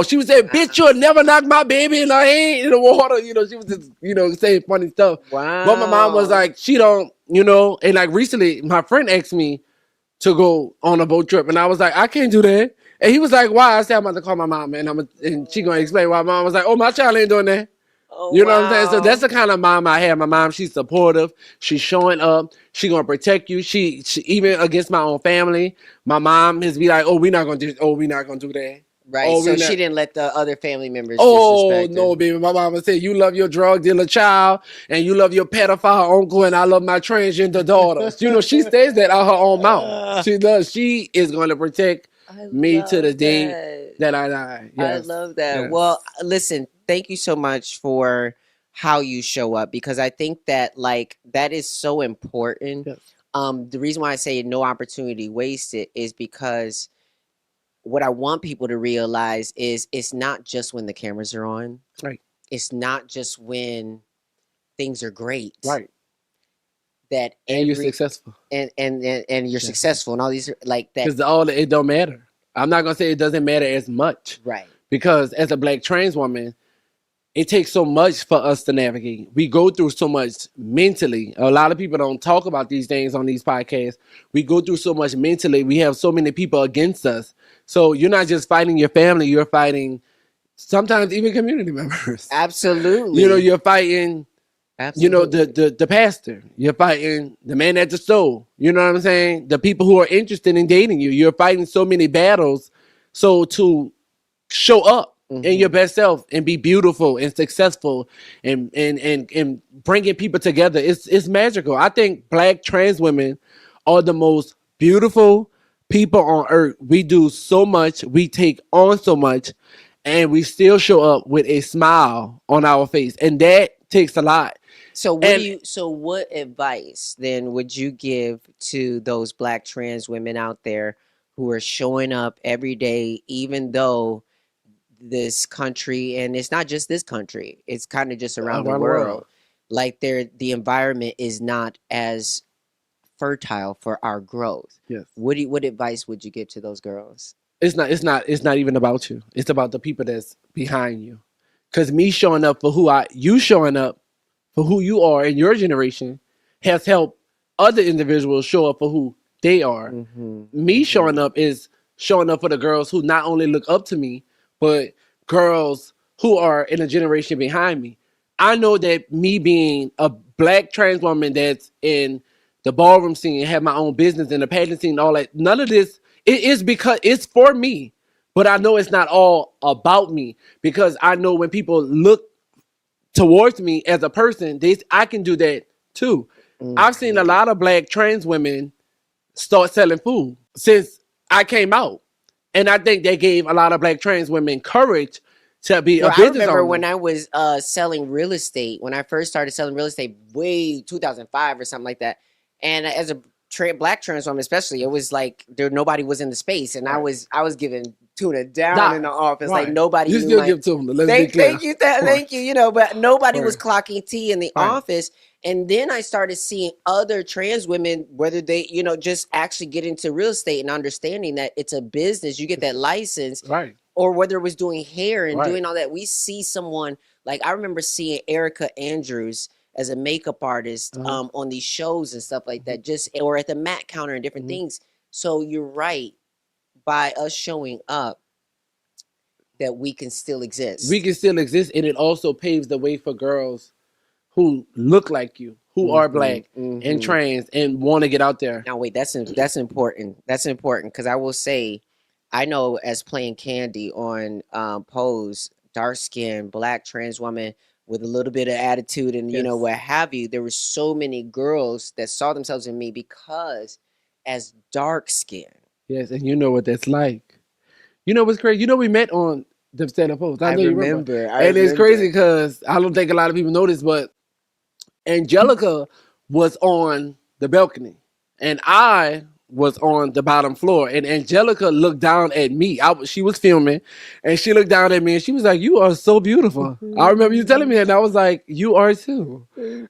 she was saying, bitch, you'll never knock my baby in her hand in the water. She was just, saying funny stuff. Wow. But my mom was like, she don't, and like recently, my friend asked me to go on a boat trip, and I was like, I can't do that. And he was like, why? I said, I'm about to call my mom, and she gonna explain why. My mom was like, oh, my child ain't doing that. You know what I'm saying? So that's the kind of mom I have. My mom, she's supportive. She's showing up. She gonna protect you. She even against my own family. My mom is be like, we're not gonna do that. Right. So she didn't let the other family members disrespect her. No, baby. My mama said, you love your drug dealer child and you love your pedophile uncle and I love my transgender daughters. She says that out her own mouth. She does. She is going to protect me to the day that I die. Yes. I love that. Yes. Well, listen, thank you so much for how you show up, because I think that that is so important. Yes. The reason why I say no opportunity wasted is because what I want people to realize is it's not just when the cameras are on. Right. It's not just when things are great. Right. That you're successful. And you're successful and all these like that. Because it don't matter. I'm not gonna say it doesn't matter as much. Right. Because as a black trans woman, it takes so much for us to navigate. We go through so much mentally. A lot of people don't talk about these things on these podcasts. We go through so much mentally. We have so many people against us. So you're not just fighting your family. You're fighting sometimes even community members. Absolutely. You're fighting, the pastor. You're fighting the man at the store. You know what I'm saying? The people who are interested in dating you. You're fighting so many battles. So to show up in your best self and be beautiful and successful and bringing people together, it's magical. I think black trans women are the most beautiful people on earth. We do so much, we take on so much, and we still show up with a smile on our face, and that takes a lot. So what advice then would you give to those black trans women out there who are showing up every day, even though this country, and it's not just this country, it's kind of just around the world, like the environment is not as fertile for our growth? Yes. What advice would you give to those girls? It's not even about you. It's about the people that's behind you. Because me showing up for you showing up for who you are in your generation has helped other individuals show up for who they are. Me showing up is showing up for the girls who not only look up to me, but girls who are in a generation behind me. I know that me being a black trans woman that's in the ballroom scene and have my own business and the pageant scene and all that, none of this, it is because it's for me. But I know it's not all about me, because I know when people look towards me as a person, I can do that too. I've seen a lot of black trans women start selling food since I came out. And I think they gave a lot of black trans women courage to be a business owner. I remember when I was selling real estate, when I first started selling real estate, way 2005 or something like that. And as a black trans women, especially, it was like nobody was in the space, and I was giving tuna down in the office, like nobody you knew still give to them. Thank you, thank you. You know, but nobody was clocking tea in the office. And then I started seeing other trans women, whether they, you know, just actually get into real estate and understanding that it's a business. You get that license, or whether it was doing hair and doing all that. We see someone like I remember seeing Erica Andrews as a makeup artist on these shows and stuff like that, just or at the mat counter and different things. So you're right, by us showing up, that we can still exist. We can still exist, and it also paves the way for girls who look like you, who are black and trans and want to get out there. Now, wait, that's important. That's important because I will say, I know as playing Candy on Pose, dark skinned black trans woman with a little bit of attitude and you know what have you. There were so many girls that saw themselves in me because as dark skinned. Yes, and you know what that's like. You know what's crazy? You know we met on the stand-up post. I know you remember. And it's crazy because I don't think a lot of people know this, but Angelica was on the balcony, and I was on the bottom floor. And Angelica looked down at me. She was filming, and she looked down at me, and she was like, "You are so beautiful." I remember you telling me that, and I was like, "You are too."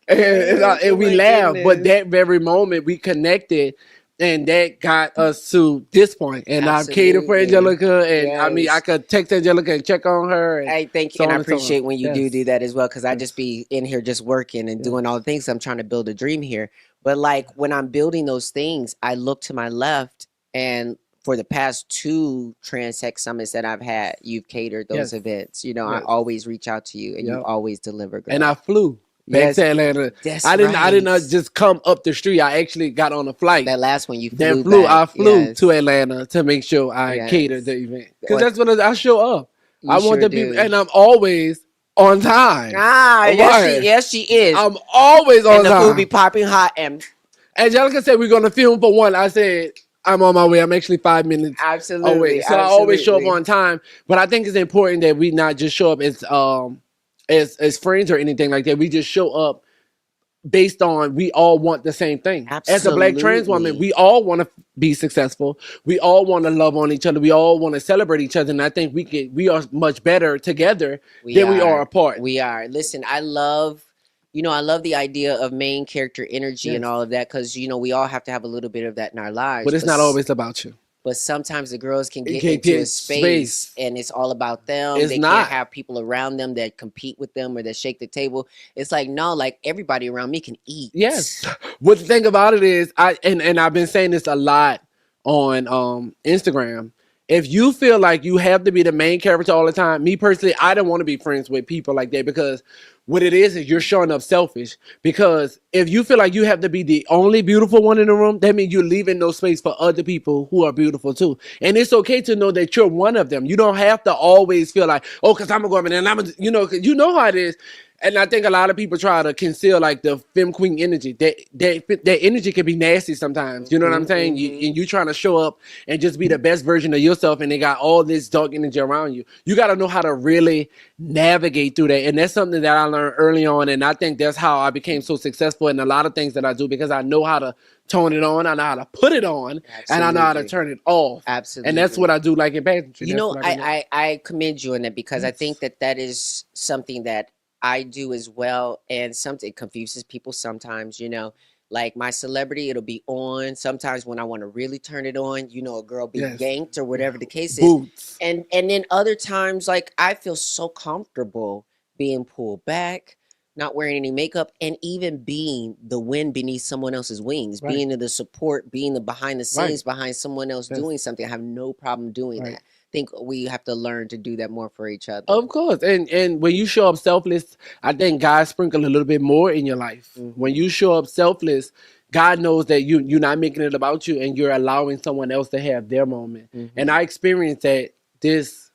And we laughed, but that very moment we connected. And that got us to this point. And I've catered for Angelica. And I mean, I could text Angelica and check on her. And hey, thank you. And I appreciate when you do that as well. Because I just be in here just working and doing all the things. I'm trying to build a dream here. But like when I'm building those things, I look to my left. And for the past 2 trans tech summits that I've had, you've catered those events. You know, I always reach out to you and you always deliver. Girl. And I flew. Back to Atlanta. I didn't just come up the street. I actually got on a flight. That last one you flew. I flew to Atlanta to make sure I catered the event. Because that's when I show up. I want to be, and I'm always on time. Yes, she is. I'm always on time. And the food be popping hot. And Angelica said we're gonna film for 1. I said I'm on my way. I'm actually 5 minutes away. So I always show up on time. But I think it's important that we not just show up as friends or anything like that. We just show up based on we all want the same thing. Absolutely. As a black trans woman, we all want to be successful. We all want to love on each other. We all want to celebrate each other. And I think we are much better together than we are apart. We are. Listen, I love the idea of main character energy and all of that because, you know, we all have to have a little bit of that in our lives. But it's not always about you. But sometimes the girls can get into a space and it's all about them. They can't have people around them that compete with them or that shake the table. It's like, no, like everybody around me can eat. Yes. What the thing about it is, and I've been saying this a lot on Instagram. If you feel like you have to be the main character all the time, me personally, I don't want to be friends with people like that because what it is you're showing up selfish. Because if you feel like you have to be the only beautiful one in the room, that means you're leaving no space for other people who are beautiful too. And it's okay to know that you're one of them. You don't have to always feel like, oh, because I'm going to go and you know how it is. And I think a lot of people try to conceal like the femme queen energy. That energy can be nasty sometimes. You know what I'm saying? You trying to show up and just be the best version of yourself, and they got all this dark energy around you. You got to know how to really navigate through that. And that's something that I learned early on. And I think that's how I became so successful in a lot of things that I do, because I know how to tone it on, I know how to put it on, and I know how to turn it off. Absolutely. And that's what I do, like in pageantry. You know, I commend you on that, because I think that is something that I do as well, and something confuses people sometimes, you know, like my celebrity, it'll be on. Sometimes when I want to really turn it on, you know, a girl be ganked or whatever the case is. And then other times, like I feel so comfortable being pulled back, not wearing any makeup, and even being the wind beneath someone else's wings, being the support, being the behind the scenes behind someone else doing something. I have no problem doing that. I think we have to learn to do that more for each other. Of course. And when you show up selfless, I think God sprinkle a little bit more in your life. When you show up selfless, God knows that you're not making it about you, and you're allowing someone else to have their moment. And I experienced that this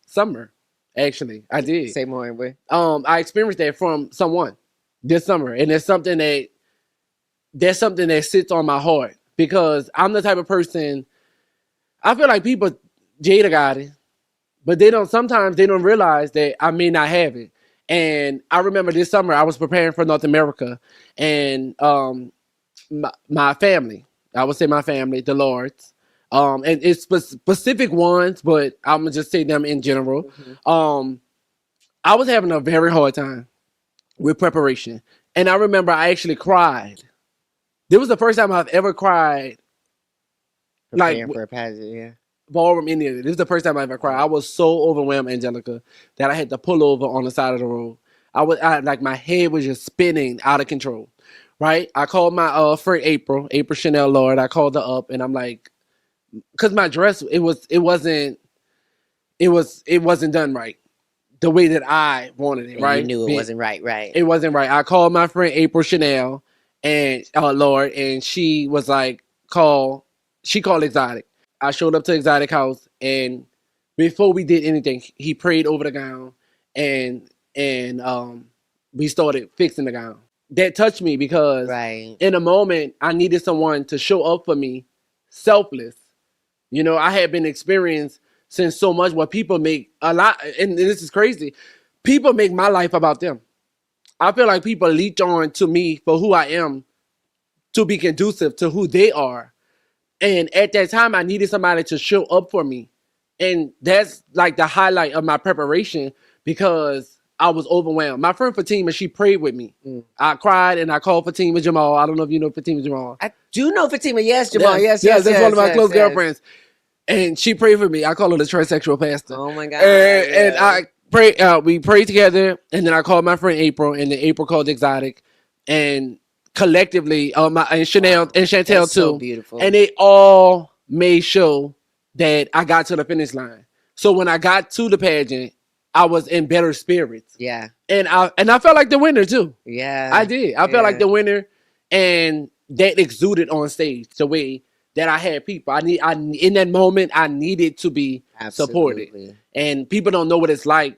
summer. Actually, I did. Say more, boy. I experienced that from someone this summer, and it's something that sits on my heart, because I'm the type of person. I feel like people, Jada got it, but sometimes they don't realize that I may not have it. And I remember this summer I was preparing for North America, and my family. I would say my family, the Lords. And it's specific ones, but I'm gonna just say them in general. Mm-hmm. I was having a very hard time with preparation, and I remember I actually cried. This was the first time I've ever cried, like Preparing for a pageant, yeah. ballroom Indian. This is the first time I ever cried. I was so overwhelmed, Angelica, that I had to pull over on the side of the road. I like my head was just spinning out of control. Right? I called my friend April Chanel Lord. I called her up and I'm like, because my dress it wasn't done right the way that I wanted it. And Right? you knew it wasn't right, right? It wasn't right. I called my friend April Chanel and Lord, and she was like, She called Exotic. I showed up to Exotic House, and before we did anything, he prayed over the gown, and we started fixing the gown. That touched me because Right. in a moment I needed someone to show up for me, selfless. You know, I had been experienced since so much where people make a lot, and this is crazy. People make my life about them. I feel like people leech on to me for who I am to be conducive to who they are. And at that time, I needed somebody to show up for me. And that's like the highlight of my preparation because I was overwhelmed. My friend Fatima, she prayed with me. I cried and I called Fatima Jamal. I don't know if you know Fatima Jamal. I do know Fatima. Yes, Jamal. Yes, Yes. that's one of my close girlfriends. And she prayed for me. I call her the transsexual pastor. Oh my God. And I prayed. We prayed together, and then I called my friend April, and then April called Exotic, and collectively, and Chanel and Chantel That's too. so beautiful. And they all made sure that I got to the finish line. So when I got to the pageant, I was in better spirits. Yeah. And I felt like the winner too. Yeah. I did. I felt like the winner, and that exuded on stage the way that I had people. I in that moment I needed to be supported. And people don't know what it's like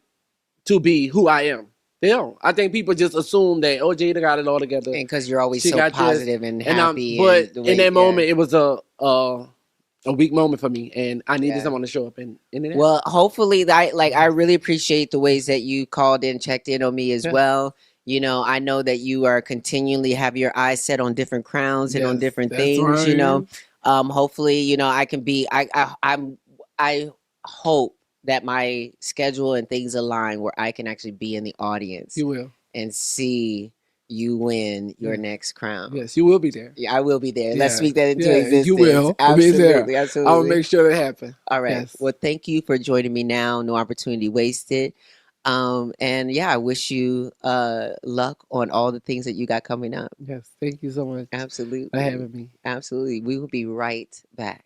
to be who I am. They don't. I think people just assume that Jada got it all together. And because you're always She so got positive this, and happy. but the way, in that moment, it was a weak moment for me, and I needed Yeah. someone to show up and in it. Well, hopefully, I really appreciate the ways that you called in, checked in on me as Yeah. well. You know, I know that you are continually have your eyes set on different crowns and on Yes, different that's things. You know, right. hopefully, you know, I can be. I hope that my schedule and things align where I can actually be in the audience You will. and see you win your Yeah. next crown. Yes, you will be there. Yeah, I will be there. Let's Yeah. speak that into Yeah, existence. you will. Absolutely, Be there. absolutely. I will make sure that happens. All right. Yes. Well, thank you for joining me now. No opportunity wasted. And yeah, I wish you luck on all the things that you got coming up. Yes. Thank you so much Absolutely. for having me. Absolutely. We will be right back.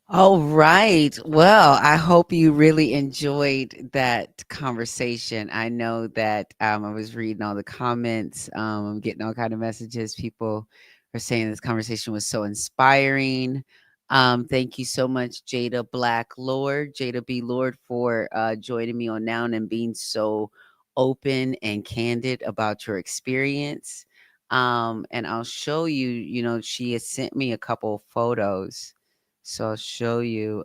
All right. Well, I hope you really enjoyed that conversation. I know that I was reading all the comments. I'm getting all kind of messages. People are saying this conversation was so inspiring. Thank you so much, Jada Black Lord, Jada B. Lord, for joining me on Now and being so open and candid about your experience. And I'll show you, you know, she has sent me a couple of photos. So I'll show you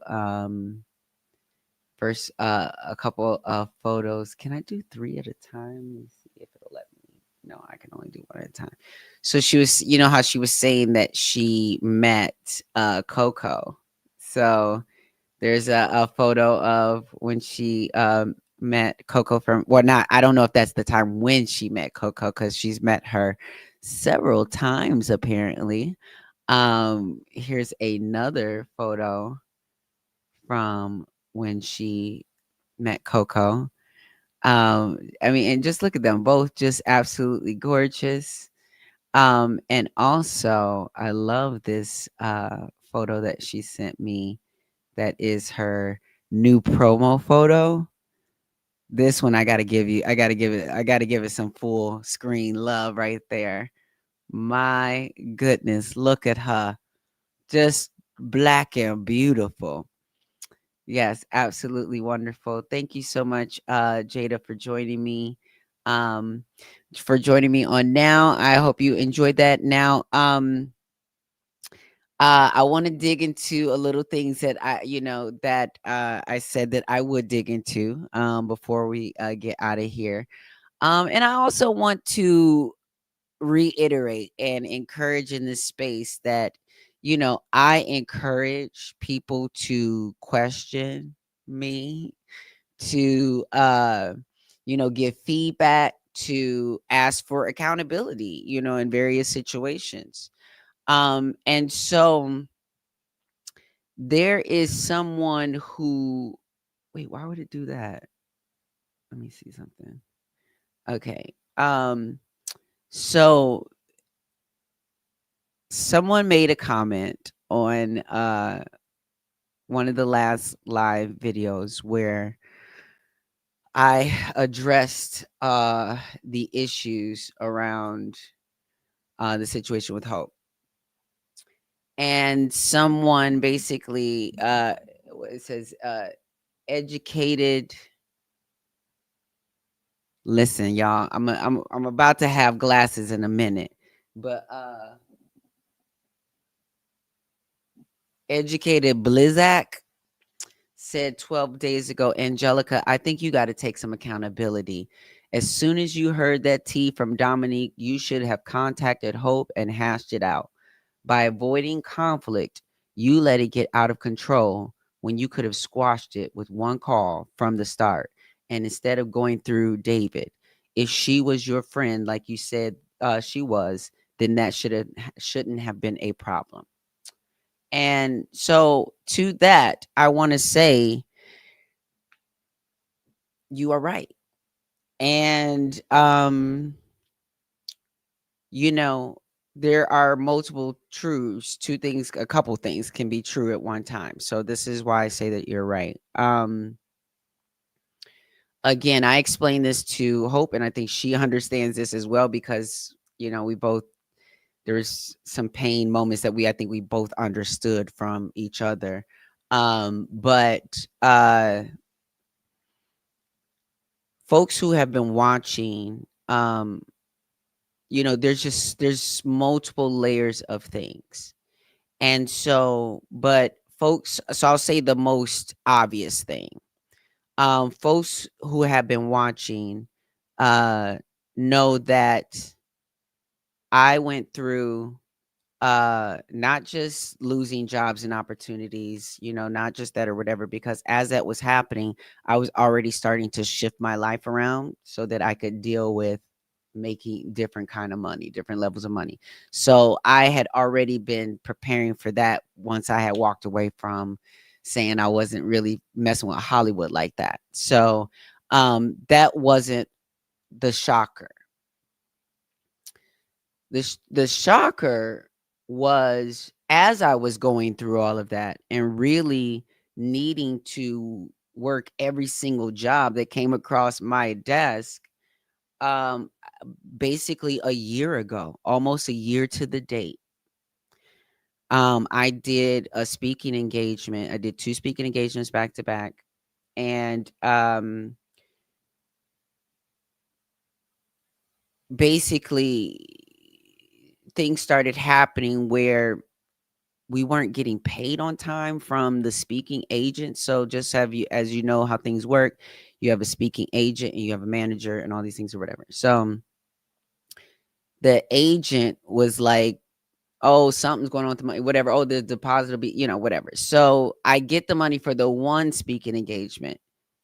first a couple of photos. Can I do 3 at a time? Let me see if it'll let me. No, I can only do 1 at a time. So she was, you know how she was saying that she met Coco. So there's a photo of when she met Coco from, well, not, I don't know if that's the time when she met Coco because she's met her several times apparently. Here's another photo from when she met Coco. I mean, and just look at them both, just absolutely gorgeous. And also, I love this photo that she sent me. That is her new promo photo. This one I gotta give you. I gotta give it some full screen love right there. My goodness, look at her, just black and beautiful. Yes, absolutely wonderful. Thank you so much, Jada, for joining me. For joining me on Now. I hope you enjoyed that. Now, I want to dig into a little things that I said that I would dig into before we get out of here. And I also want to reiterate and encourage in this space that, I encourage people to question me, to, give feedback, to ask for accountability, in various situations. And so there is someone who, wait, why would it do that? Let me see something. Okay. So someone made a comment on one of the last live videos where I addressed the issues around the situation with Hope. And someone basically it says educated. Listen, y'all, I'm about to have glasses in a minute, but educated Blizzak said 12 days ago, Angelica, I think you got to take some accountability. As soon as you heard that tea from Dominique, you should have contacted Hope and hashed it out. By avoiding conflict, you let it get out of control when you could have squashed it with one call from the start. And instead of going through David, if she was your friend, like you said she was, then that shouldn't have been a problem. And so to that, I want to say you are right. And there are multiple truths. Two things, a couple things can be true at one time. So this is why I say that you're right. Again, I explained this to Hope, and I think she understands this as well because we both, there's some pain moments that I think we both understood from each other. But folks who have been watching, there's multiple layers of things. And so, but folks, so I'll say the most obvious thing. Folks who have been watching know that I went through not just losing jobs and opportunities, not just that or whatever, because as that was happening, I was already starting to shift my life around so that I could deal with making different kind of money, different levels of money. So I had already been preparing for that once I had walked away from saying I wasn't really messing with Hollywood like that. So that wasn't the shocker. The shocker was as I was going through all of that and really needing to work every single job that came across my desk, um, basically a year ago, almost a year to the date. I did a speaking engagement. I did 2 speaking engagements back to back. And basically things started happening where we weren't getting paid on time from the speaking agent. So just as you know how things work, you have a speaking agent and you have a manager and all these things or whatever. So the agent was like, oh, something's going on with the money, whatever. Oh, the deposit will be, whatever. So I get the money for the one speaking engagement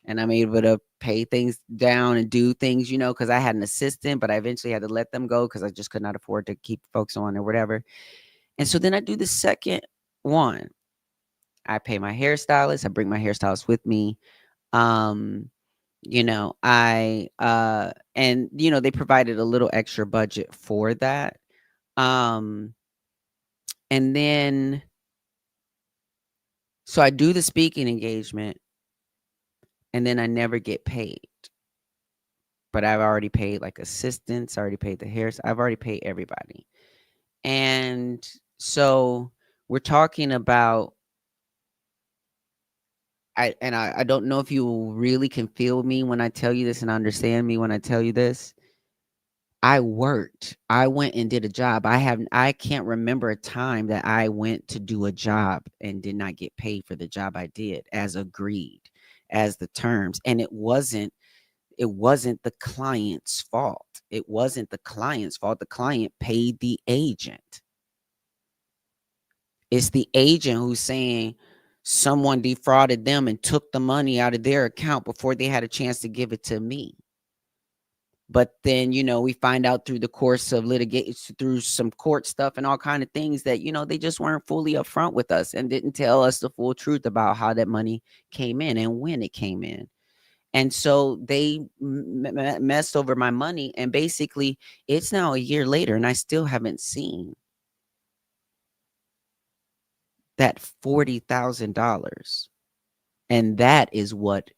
and I'm able to pay things down and do things, because I had an assistant, but I eventually had to let them go because I just could not afford to keep folks on or whatever. And so then I do the second one. I pay my hairstylist. I bring my hairstylist with me. I and they provided a little extra budget for that. And then so I do the speaking engagement and then I never get paid. But I've already paid like assistants, I already paid the hairs, I've already paid everybody. And so we're talking about I don't know if you really can feel me when I tell you this and understand me when I tell you this. I worked. I went and did a job. I can't remember a time that I went to do a job and did not get paid for the job I did as agreed, as the terms. And it wasn't it wasn't the client's fault. It wasn't the client's fault. The client paid the agent. It's the agent who's saying someone defrauded them and took the money out of their account before they had a chance to give it to me. But then, we find out through the course of litigation, through some court stuff and all kind of things that, they just weren't fully upfront with us and didn't tell us the full truth about how that money came in and when it came in. And so they messed over my money. And basically, it's now a year later and I still haven't seen that $40,000. And that is what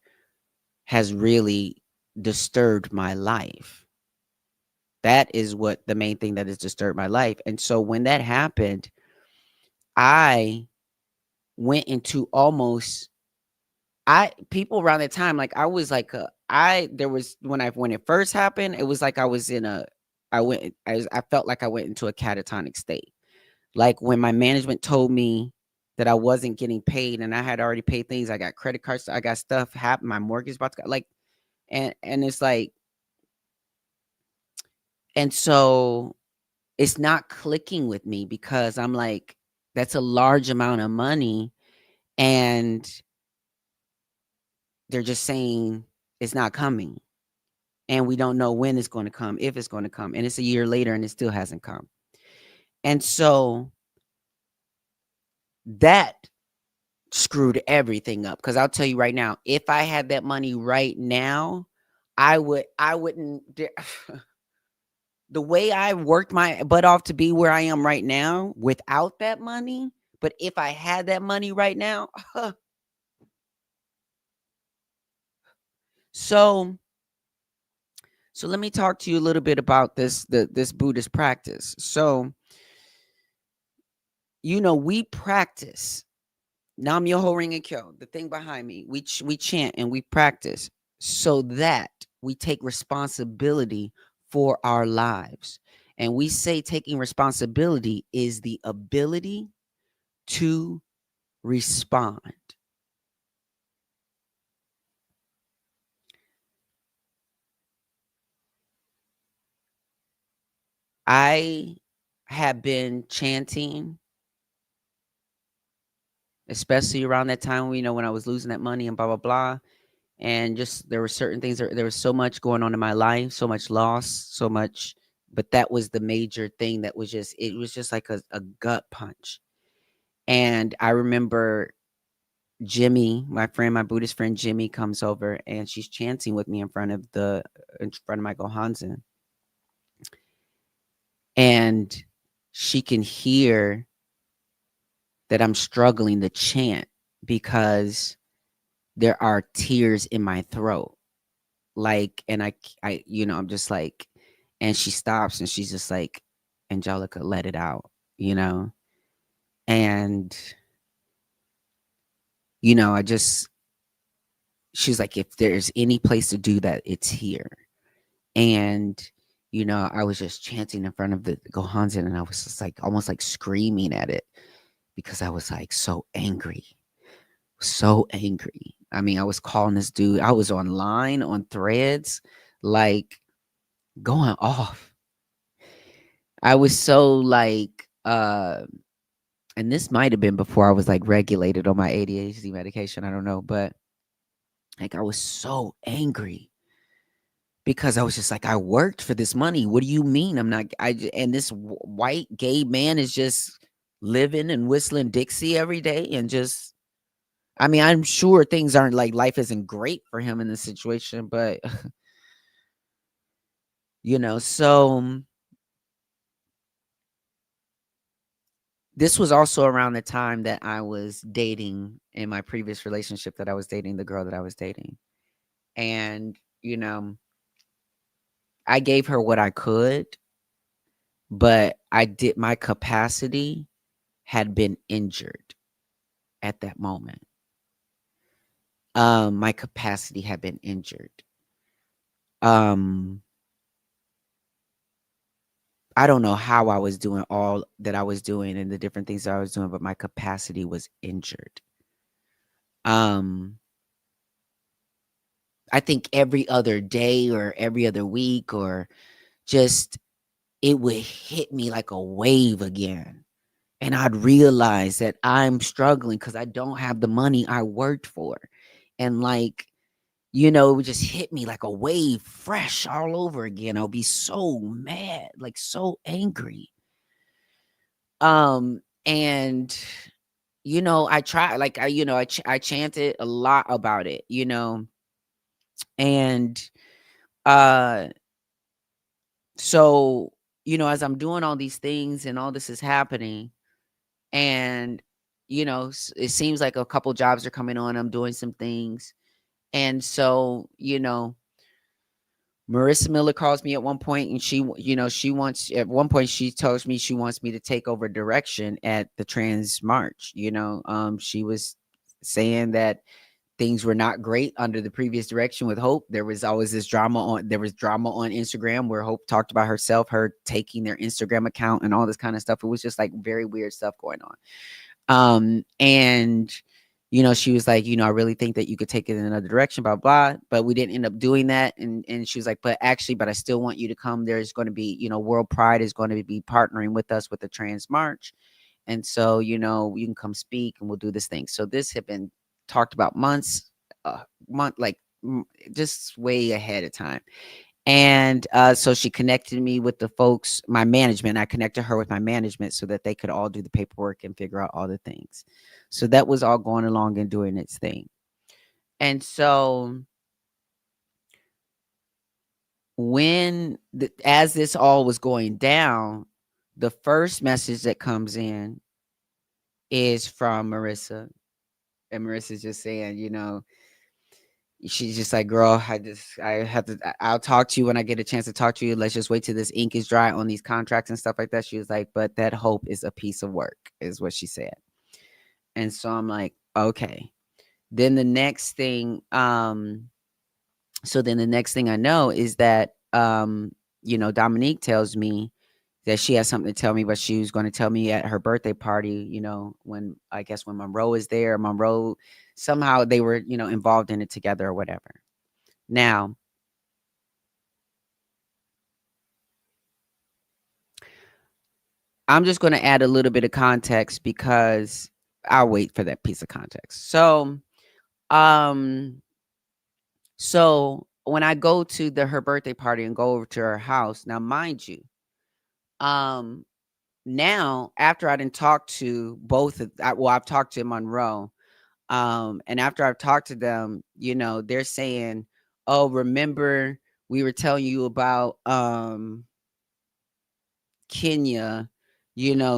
has really disturbed my life. That is what the main thing that has disturbed my life. And so when that happened, I went into people around that time, like I was like, when it first happened, it was like I felt like I went into a catatonic state. Like when my management told me that I wasn't getting paid and I had already paid things, I got credit cards, I got stuff happen, my mortgage about to go, like, and it's like, and so it's not clicking with me because I'm like, that's a large amount of money and they're just saying it's not coming. And we don't know when it's going to come, if it's going to come. And it's a year later and it still hasn't come. And so that screwed everything up. Because I'll tell you right now, if I had that money right now, I wouldn't. The way I worked my butt off to be where I am right now without that money, but if I had that money right now, so let me talk to you a little bit about this Buddhist practice. So, we practice Nam Myoho Renge Kyo, the thing behind me. We chant and we practice so that we take responsibility for our lives. And we say taking responsibility is the ability to respond. I have been chanting, especially around that time, when I was losing that money and blah, blah, blah. And just there were certain things, there was so much going on in my life, so much loss, so much. But that was the major thing that was it was just like a gut punch. And I remember Jimmy, my Buddhist friend Jimmy, comes over and she's chanting with me in front of my Gohanzen. And she can hear that I'm struggling to chant because there are tears in my throat. Like, and I, I'm just like, and she stops and she's just like, Angelica, let it out, and, she's like, if there's any place to do that, it's here. And, I was just chanting in front of the Gohanzen and I was just like, almost like screaming at it because I was like so angry. I mean, I was calling this dude. I was online on Threads, like going off. I was so like, and this might have been before I was like regulated on my ADHD medication. I don't know, but like I was so angry because I was just like, I worked for this money. What do you mean I'm not? And this white gay man is just living and whistling Dixie every day and just. I mean, I'm sure things aren't like life isn't great for him in this situation, but so this was also around the time that I was dating in my previous relationship that I was dating, the girl that I was dating. And, I gave her what I could, but my capacity had been injured at that moment. My capacity had been injured. I don't know how I was doing all that I was doing and the different things that I was doing, but my capacity was injured. I think every other day or every other week, or just it would hit me like a wave again. And I'd realize that I'm struggling because I don't have the money I worked for. And like, it would just hit me like a wave fresh all over again. I'll be so mad, like so angry. And I try, like, I chanted a lot about it, and uh so as I'm doing all these things and all this is happening, and it seems like a couple jobs are coming on, I'm doing some things. And so Marissa Miller calls me at one point, and she wants, at one point she tells me she wants me to take over direction at the trans march. She was saying that things were not great under the previous direction with Hope. There was drama on Instagram where Hope talked about her taking their Instagram account and all this kind of stuff. It was just like very weird stuff going on. And she was like, I really think that you could take it in another direction, blah, blah. But we didn't end up doing that. And she was like, but I still want you to come. There's going to be, World Pride is going to be partnering with us with the Trans March. And so, you can come speak and we'll do this thing. So this had been talked about just way ahead of time. And so she connected me with the folks, my management. I connected her with my management so that they could all do the paperwork and figure out all the things. So that was all going along and doing its thing. And so as this all was going down, the first message that comes in is from Marissa. And Marissa's just saying, she's just like, girl, I'll talk to you when I get a chance to talk to you. Let's just wait till this ink is dry on these contracts and stuff like that. She was like, but that Hope is a piece of work, is what she said. And so I'm like, okay. Then the next thing, I know is that, Dominique tells me that she has something to tell me, but she was going to tell me at her birthday party, when Monroe is there. Monroe, somehow they were, involved in it together or whatever. Now, I'm just going to add a little bit of context because I'll wait for that piece of context. So when I go to her birthday party and go over to her house, now mind you, now after I didn't talk to I've talked to Monroe, and after I've talked to them, they're saying, oh, remember we were telling you about Kenya,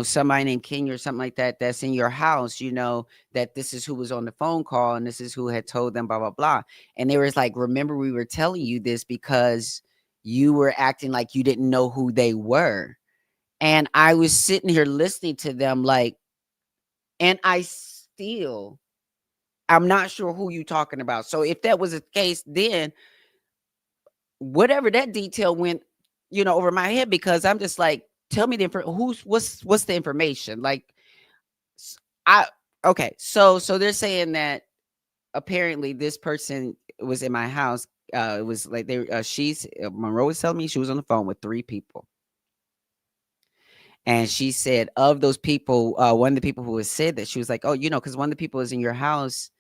somebody named Kenya or something like that, that's in your house, that this is who was on the phone call and this is who had told them, blah, blah, blah. And they was like, remember we were telling you this because you were acting like you didn't know who they were. And I was sitting here listening to them like, and I'm not sure who you talking about. So if that was the case, then whatever that detail went, over my head, because I'm just like, tell me what's the information? Like, okay. So they're saying that apparently this person was in my house. It was like Monroe was telling me she was on the phone with 3 people. And she said of those people, one of the people who has said that, she was like, oh, because one of the people is in your house,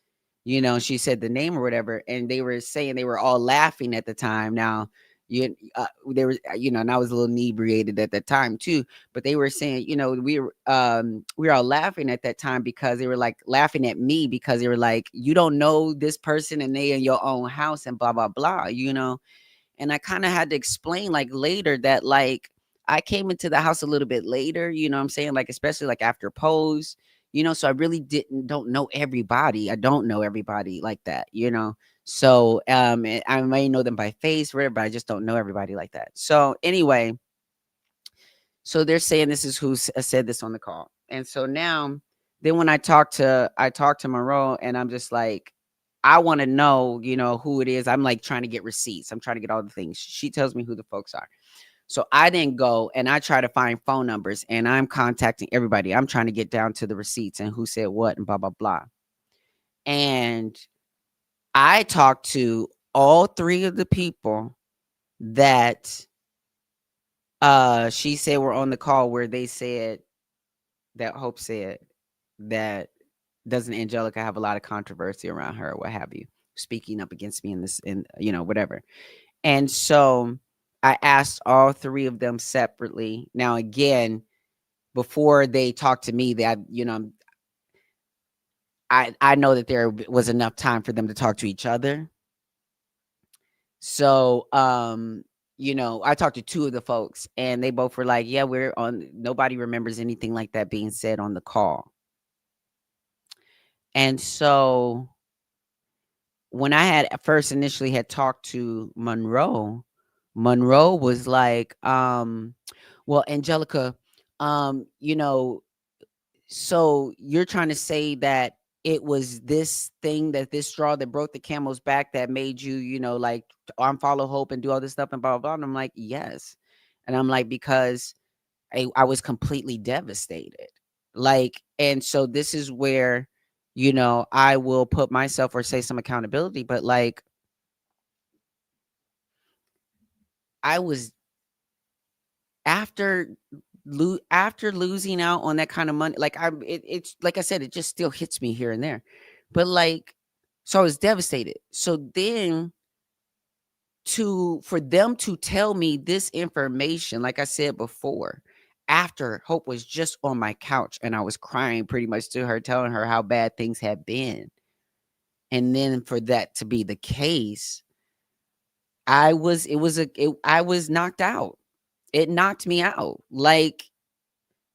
she said the name or whatever. And they were saying they were all laughing at the time. Now, they were, and I was a little inebriated at that time too, but they were saying, we were all laughing at that time because they were like laughing at me because they were like, you don't know this person and they in your own house and blah, blah, blah, And I kind of had to explain like later that like I came into the house a little bit later, what I'm saying? Like, especially like after Pose, so I really don't know everybody. I don't know everybody like that, So I may know them by face, whatever, but I just don't know everybody like that. So anyway, so they're saying this is who said this on the call. And so now, then when I talk to Monroe, and I'm just like, I want to know, who it is. I'm like trying to get receipts. I'm trying to get all the things. She tells me who the folks are. So I then go and I try to find phone numbers and I'm contacting everybody. I'm trying to get down to the receipts and who said what and blah, blah, blah. And I talked to all three of the people that she said were on the call where they said that Hope said that doesn't Angelica have a lot of controversy around her or what have you, speaking up against me in this, in whatever. And so I asked all three of them separately. Now again, before they talked to me, that I know that there was enough time for them to talk to each other. So I talked to two of the folks and they both were like, yeah, nobody remembers anything like that being said on the call. And so when I had first initially had talked to Monroe was like, well, Angelica, you know, so you're trying to say that it was this thing, that this straw that broke the camel's back that made you, like unfollow Hope and do all this stuff and blah, blah, blah. And I'm like, yes. And I'm like, because I was completely devastated. Like, and so this is where, I will put myself or say some accountability, but like, I was after losing out on that kind of money, like it's like I said, it just still hits me here and there. But like, so I was devastated. So then for them to tell me this information, like I said before, after Hope was just on my couch and I was crying pretty much to her, telling her how bad things had been. And then for that to be the case, I was knocked out. It knocked me out. Like,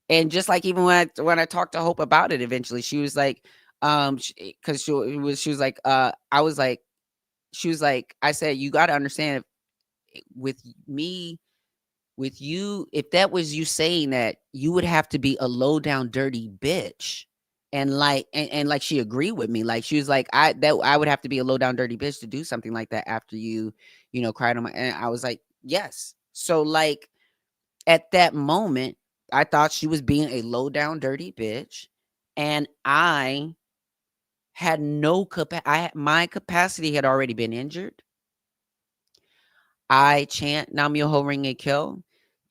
and just like even when I talked to Hope about it, eventually she was like, because she was like, I was like, she was like, I said, you got to understand, with me, with you, if that was you saying that, you would have to be a low down dirty bitch. And like, and like, she agreed with me. Like, she was like, I would have to be a low down dirty bitch to do something like that after you cried on my, and I was like, yes. So like, at that moment, I thought she was being a low down dirty bitch, and I had no my capacity had already been injured. I chant Nam Myoho Renge Kyo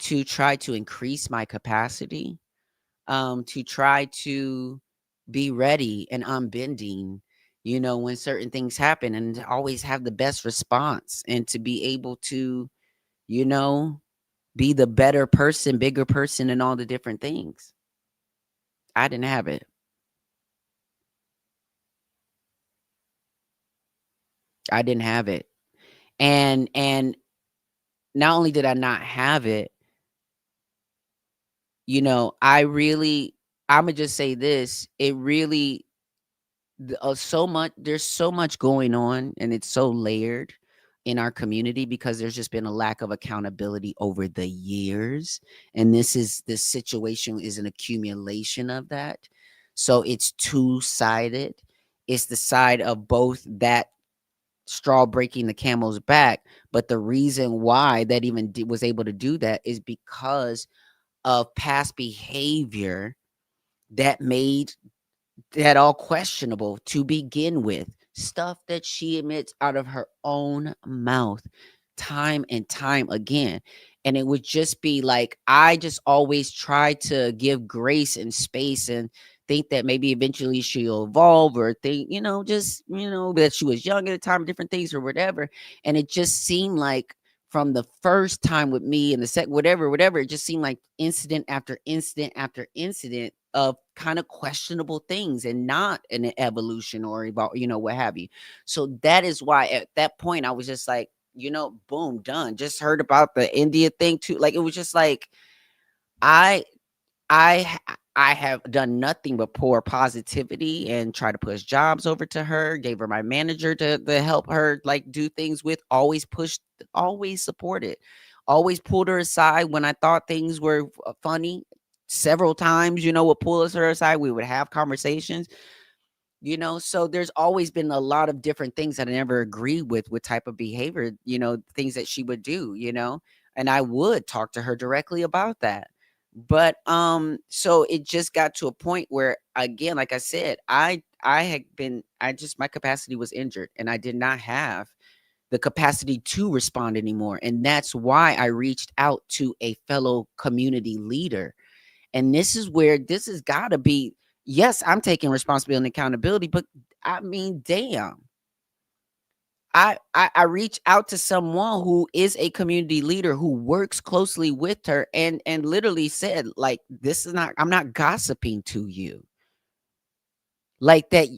to try to increase my capacity, to try to be ready and unbending, when certain things happen, and to always have the best response, and to be able to, be the better person, bigger person, and all the different things. I didn't have it. I didn't have it. And not only did I not have it, I'ma just say this, it really, there's so much going on, and it's so layered in our community because there's just been a lack of accountability over the years. And this situation is an accumulation of that. So it's two-sided. It's the side of both that straw breaking the camel's back, but the reason why that even was able to do that is because of past behavior that made that all questionable to begin with. Stuff that she admits out of her own mouth time and time again. And it would just be like, I just always try to give grace and space and think that maybe eventually she'll evolve, or think, that she was young at the time, different things or whatever. And it just seemed like from the first time with me and the second, whatever, it just seemed like incident after incident after incident of kind of questionable things, and not an evolution or about, what have you. So that is why at that point I was just like, boom, done. Just heard about the India thing too. Like, it was just like, I I I have done nothing but pour positivity and try to push jobs over to her. Gave her my manager to help her like do things with. Always pushed, always supported, always pulled her aside when I thought things were funny. Several times, would pull us her aside. We would have conversations. So there's always been a lot of different things that I never agreed with type of behavior, things that she would do, and I would talk to her directly about that. But so it just got to a point where, again, like I said, I had been, my capacity was injured, and I did not have the capacity to respond anymore. And that's why I reached out to a fellow community leader. And this is where this has got to be, yes, I'm taking responsibility and accountability, but I mean, damn. I reach out to someone who is a community leader who works closely with her and literally said, like, this is not, I'm not gossiping to you. Like that,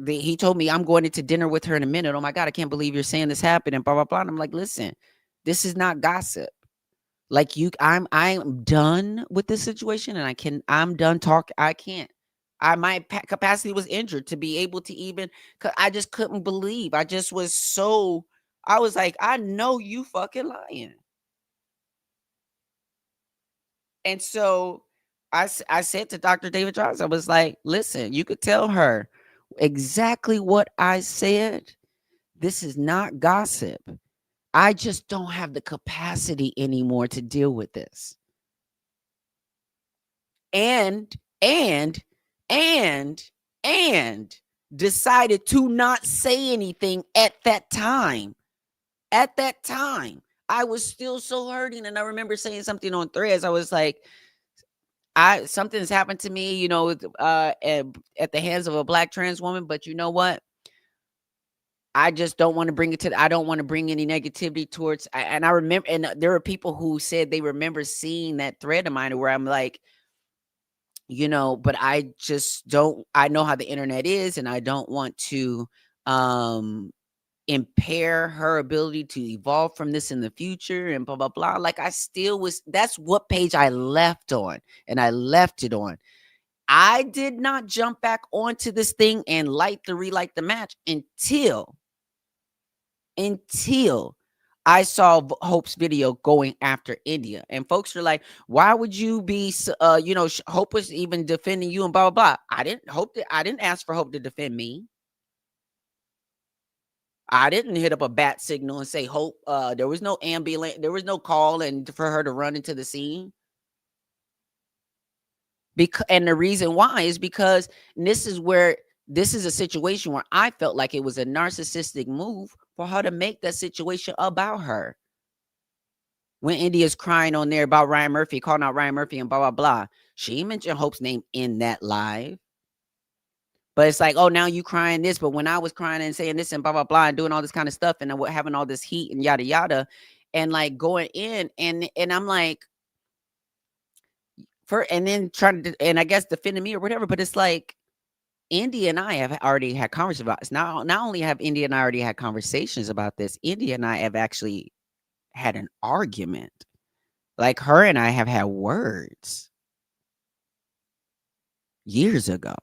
he told me, I'm going into dinner with her in a minute. Oh my God, I can't believe you're saying this happened and blah, blah, blah. And I'm like, listen, this is not gossip. Like I'm done with this situation and I'm done talking. I can't. My capacity was injured to be able to even, I just couldn't believe. I was like, I know you fucking lying. And so I said to Dr. David Jones, I was like, listen, you could tell her exactly what I said. This is not gossip. I just don't have the capacity anymore to deal with this. And decided to not say anything at that time. At that time, I was still so hurting. And I remember saying something on Threads. I was like, something's happened to me, you know, at the hands of a Black trans woman. But you know what? I just don't want to bring it to, I don't want to bring any negativity towards, and I remember, and there were people who said they remember seeing that thread of mine where I'm like, you know, but I just don't, I know how the internet is and I don't want to impair her ability to evolve from this in the future and blah, blah, blah. Like I still was, that's what page I left on and I left it on. I did not jump back onto this thing and relight the match until I saw Hope's video going after India. And folks are like, why would you be, you know, Hope was even defending you and blah, blah, blah. I didn't ask for Hope to defend me. I didn't hit up a bat signal and say, Hope, there was no ambulance, there was no call and for her to run into the scene. And the reason why is because this is a situation where I felt like it was a narcissistic move for her to make that situation about her. When India's crying on there about Ryan Murphy, calling out Ryan Murphy and blah, blah, blah. She mentioned Hope's name in that live. But it's like, oh, now you crying this. But when I was crying and saying this and blah, blah, blah, and doing all this kind of stuff and having all this heat and yada, yada, and like going in and I'm like, and then trying to, and I guess defending me or whatever. But it's like, India and I have already had conversations about this. Not only have India and I already had conversations about this, India and I have actually had an argument. Like her and I have had words years ago.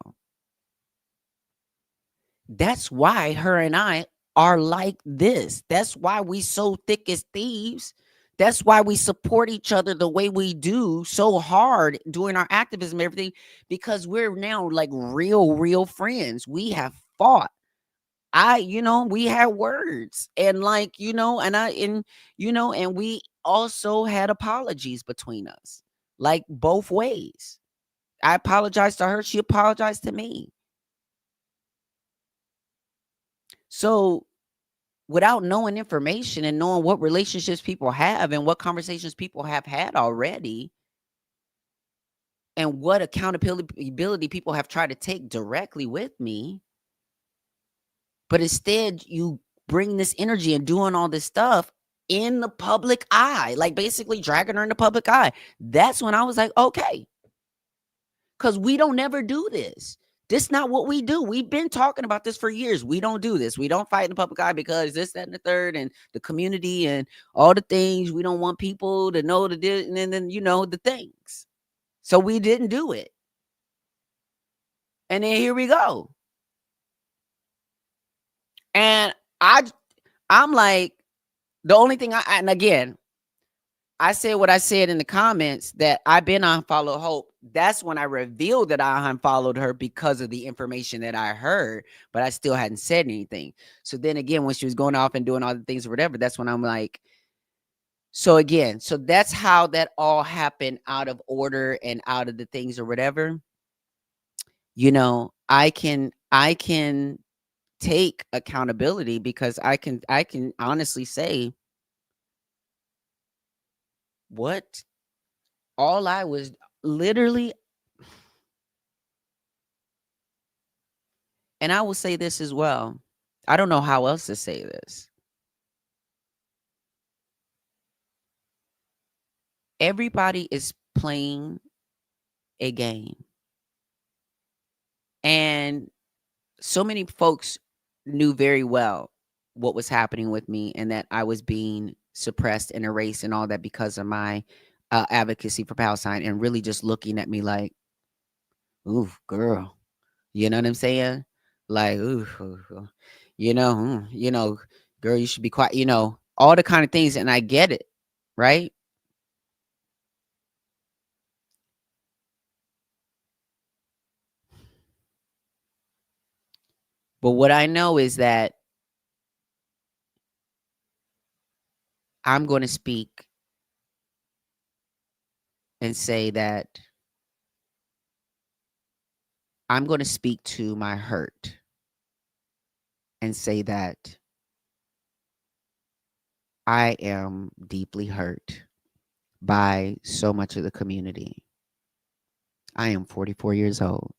That's why her and I are like this. That's why we so thick as thieves. That's why we support each other the way we do so hard doing our activism and everything, because we're now like real friends. We have fought. We had words and like, and we also had apologies between us, like both ways. I apologized to her. She apologized to me. So without knowing information and knowing what relationships people have and what conversations people have had already and what accountability people have tried to take directly with me, but instead you bring this energy and doing all this stuff in the public eye, like basically dragging her in the public eye. That's when I was like, okay, because we don't never do this. This is not what we do. We've been talking about this for years. We don't do this. We don't fight in the public eye because this, that, and the third, and the community and all the things. We don't want people to know the and then the things. So we didn't do it. And then here we go. And I'm like, the only thing and again, I said what I said in the comments that I've been unfollowed Hope. That's when I revealed that I unfollowed her because of the information that I heard, but I still hadn't said anything. So then again, when she was going off and doing all the things or whatever, that's when I'm like, so that's how that all happened out of order and out of the things or whatever. I can take accountability because I can honestly say what all I was literally, and I will say this as well. I don't know how else to say this. Everybody is playing a game. And so many folks knew very well what was happening with me and that I was being suppressed and erased and all that because of my advocacy for Palestine, and really just looking at me like, ooh, girl, you know what I'm saying? Like, ooh, you know, girl, you should be quiet, all the kind of things. And I get it, right? But what I know is that I'm going to speak and say that I'm going to speak to my hurt and say that I am deeply hurt by so much of the community. I am 44 years old.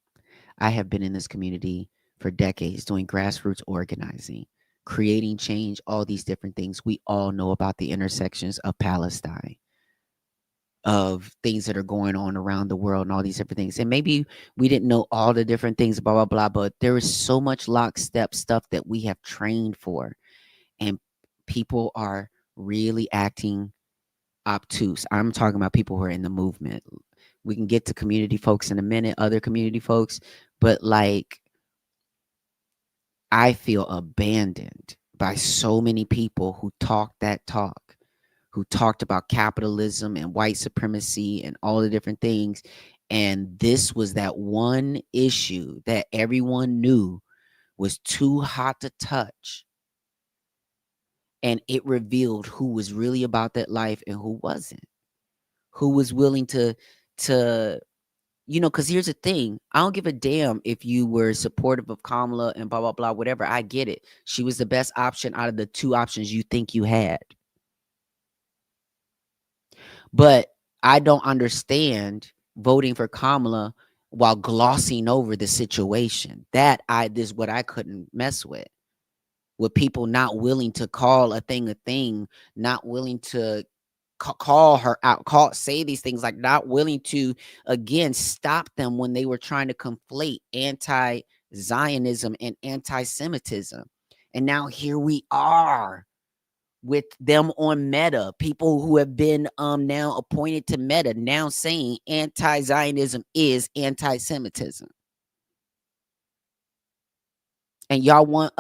I have been in this community for decades doing grassroots organizing, creating change, all these different things. We all know about the intersections of Palestine, of things that are going on around the world and all these different things. And maybe we didn't know all the different things, blah, blah, blah, but there is so much lockstep stuff that we have trained for. And people are really acting obtuse. I'm talking about people who are in the movement. We can get to community folks in a minute, other community folks, but like, I feel abandoned by so many people who talk that talk, who talked about capitalism and white supremacy and all the different things. And this was that one issue that everyone knew was too hot to touch. And it revealed who was really about that life and who wasn't, who was willing to, because here's the thing. I don't give a damn if you were supportive of Kamala and blah, blah, blah, whatever. I get it. She was the best option out of the two options you think you had. But I don't understand voting for Kamala while glossing over the situation. This is what I couldn't mess with people not willing to call a thing, not willing to call her out, say these things, like not willing to, again, stop them when they were trying to conflate anti-Zionism and anti-Semitism. And now here we are with them on Meta, people who have been now appointed to Meta, now saying anti-Zionism is anti-Semitism. And y'all want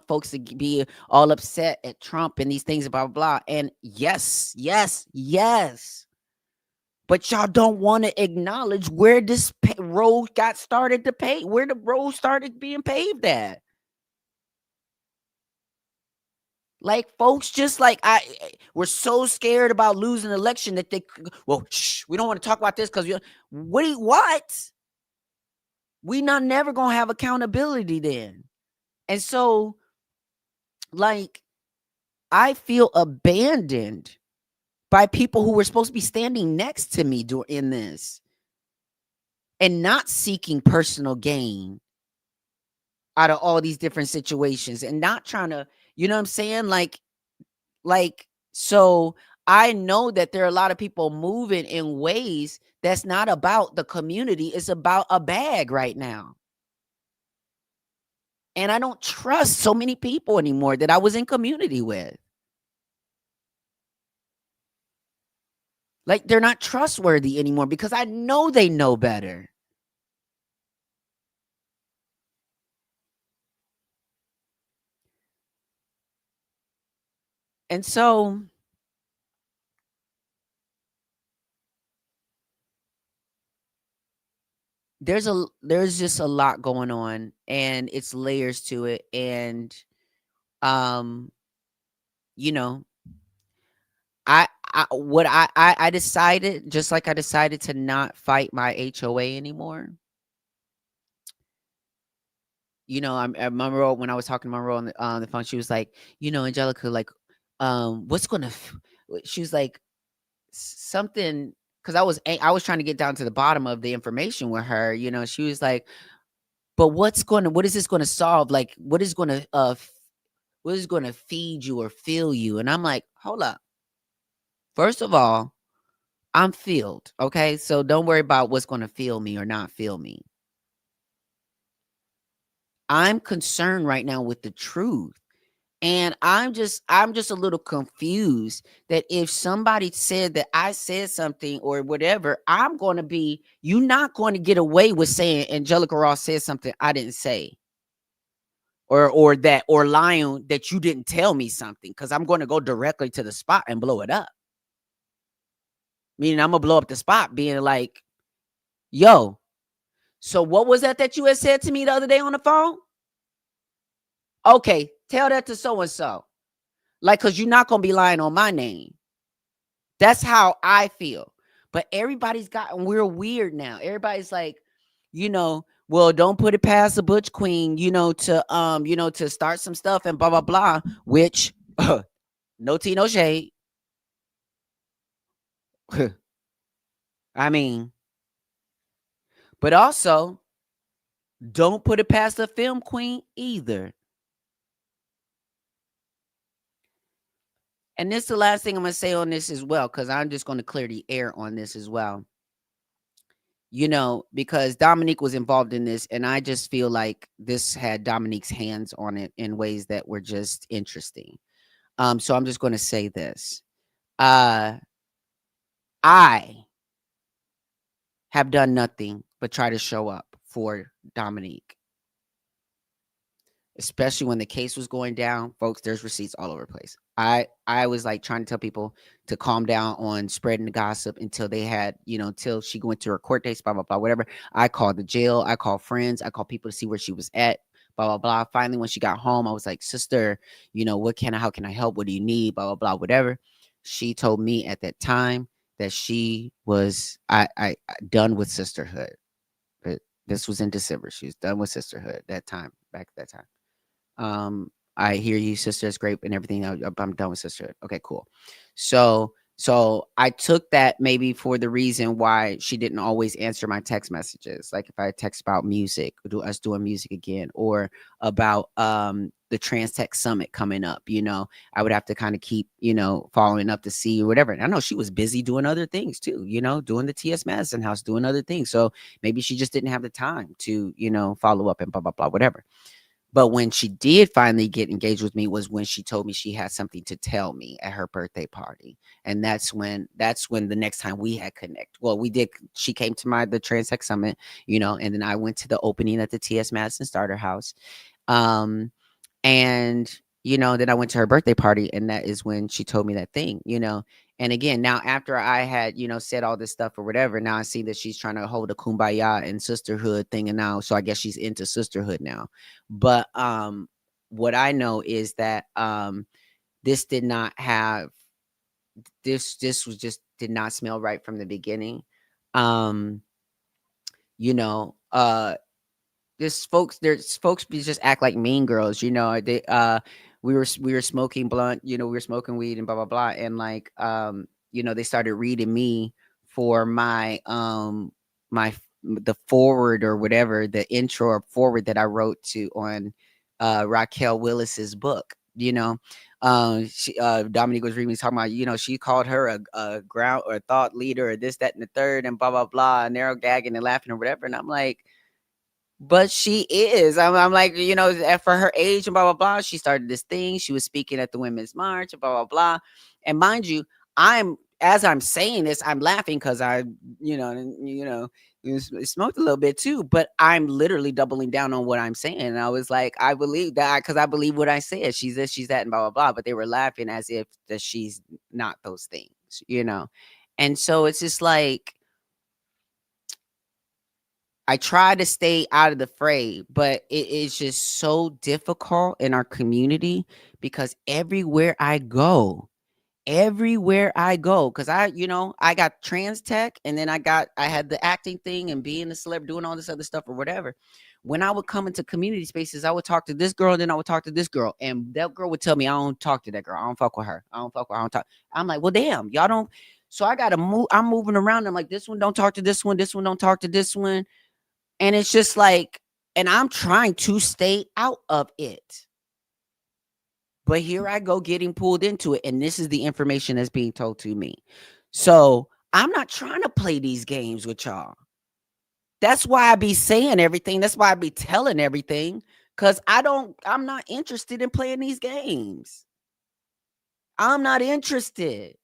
folks to be all upset at Trump and these things, blah, blah, blah. And yes. But y'all don't want to acknowledge where this road got started to pave, where the road started being paved at. Like, folks just like we're so scared about losing an election that we don't want to talk about this because what? We never gonna have accountability then. And so, like, I feel abandoned by people who were supposed to be standing next to me in this and not seeking personal gain out of all these different situations and not trying to, you know what I'm saying? So I know that there are a lot of people moving in ways that's not about the community. It's about a bag right now. And I don't trust so many people anymore that I was in community with. Like, they're not trustworthy anymore because I know they know better. And so there's just a lot going on, and it's layers to it. And you know, I decided, just like I decided to not fight my HOA anymore. I Monroe, when I was talking to Monroe on the phone, she was like, Angelica, like, what's gonna, she was like something, because I was trying to get down to the bottom of the information with her. She was like, but what is this gonna solve? Like, what is gonna feed you or fill you? And I'm like, hold up. First of all, I'm filled. Okay. So don't worry about what's gonna fill me or not fill me. I'm concerned right now with the truth. And I'm just a little confused that if somebody said that I said something or whatever, you're not going to get away with saying Angelica Ross said something I didn't say. Or lying that you didn't tell me something, because I'm going to go directly to the spot and blow it up. Meaning I'm gonna blow up the spot being like, yo, so what was that you had said to me the other day on the phone? Okay, tell that to so and so. Like, because you're not going to be lying on my name. That's how I feel. But everybody's gotten weird now. Everybody's like, well, don't put it past the Butch Queen, to start some stuff and blah, blah, blah, which, no tea, no shade. I mean, but also, don't put it past the film queen either. And this is the last thing I'm going to say on this as well, because I'm just going to clear the air on this as well. Because Dominique was involved in this, and I just feel like this had Dominique's hands on it in ways that were just interesting. So I'm just going to say this. I have done nothing but try to show up for Dominique. Especially when the case was going down, folks, there's receipts all over the place. I was like trying to tell people to calm down on spreading the gossip until they had, until she went to her court dates, blah, blah, blah, whatever. I called the jail. I called friends. I called people to see where she was at, blah, blah, blah. Finally, when she got home, I was like, sister, how can I help? What do you need? Blah, blah, blah, whatever. She told me at that time that she was I done with sisterhood. But this was in December. She was done with sisterhood back at that time. I hear you, sister. It's great and everything. I'm done with sisterhood. Okay, cool. So I took that maybe for the reason why she didn't always answer my text messages. Like if I text about music, us doing music again, or about the Trans Tech Summit coming up, I would have to kind of keep, following up to see whatever. And I know she was busy doing other things too, doing the TS Madison House, doing other things. So maybe she just didn't have the time to, follow up and blah, blah, blah, whatever. But when she did finally get engaged with me was when she told me she had something to tell me at her birthday party. And that's when the next time we had connect. Well, we did. She came to the Trans Tech Summit, and then I went to the opening at the TS Madison Starter House. And then I went to her birthday party, and that is when she told me that thing, And again, now after I had, said all this stuff or whatever, now I see that she's trying to hold a kumbaya and sisterhood thing. And now, so I guess she's into sisterhood now. But what I know is that this did not have this was just did not smell right from the beginning. There's folks just act like mean girls, they we were smoking blunt, we were smoking weed and blah blah blah, and like they started reading me for my the forward or whatever, the intro or forward that I wrote to on Raquel Willis's book. Dominique was reading me talking about, she called her a ground or a thought leader or this, that, and the third, and blah blah blah, and they're gagging and laughing or whatever, and I'm like, but she is. I'm like, for her age and blah, blah, blah. She started this thing. She was speaking at the Women's March and blah, blah, blah. And mind you, as I'm saying this, I'm laughing because I, smoked a little bit too, but I'm literally doubling down on what I'm saying. And I was like, I believe that because I believe what I said. She's this, she's that, and blah, blah, blah. But they were laughing as if that she's not those things, And so it's just like, I try to stay out of the fray, but it is just so difficult in our community because everywhere I go, everywhere I go, because I got trans tech, and then I had the acting thing and being a celeb, doing all this other stuff or whatever. When I would come into community spaces, I would talk to this girl, and then I would talk to this girl, and that girl would tell me, I don't talk to that girl. I don't fuck with her. I don't fuck with her. I don't talk. I'm like, well, damn, y'all don't. So I gotta move. I'm moving around. I'm like, this one don't talk to this one. This one don't talk to this one. And it's just like, and I'm trying to stay out of it. But here I go getting pulled into it. And this is the information that's being told to me. So I'm not trying to play these games with y'all. That's why I be saying everything. That's why I be telling everything. Because I'm not interested in playing these games. I'm not interested.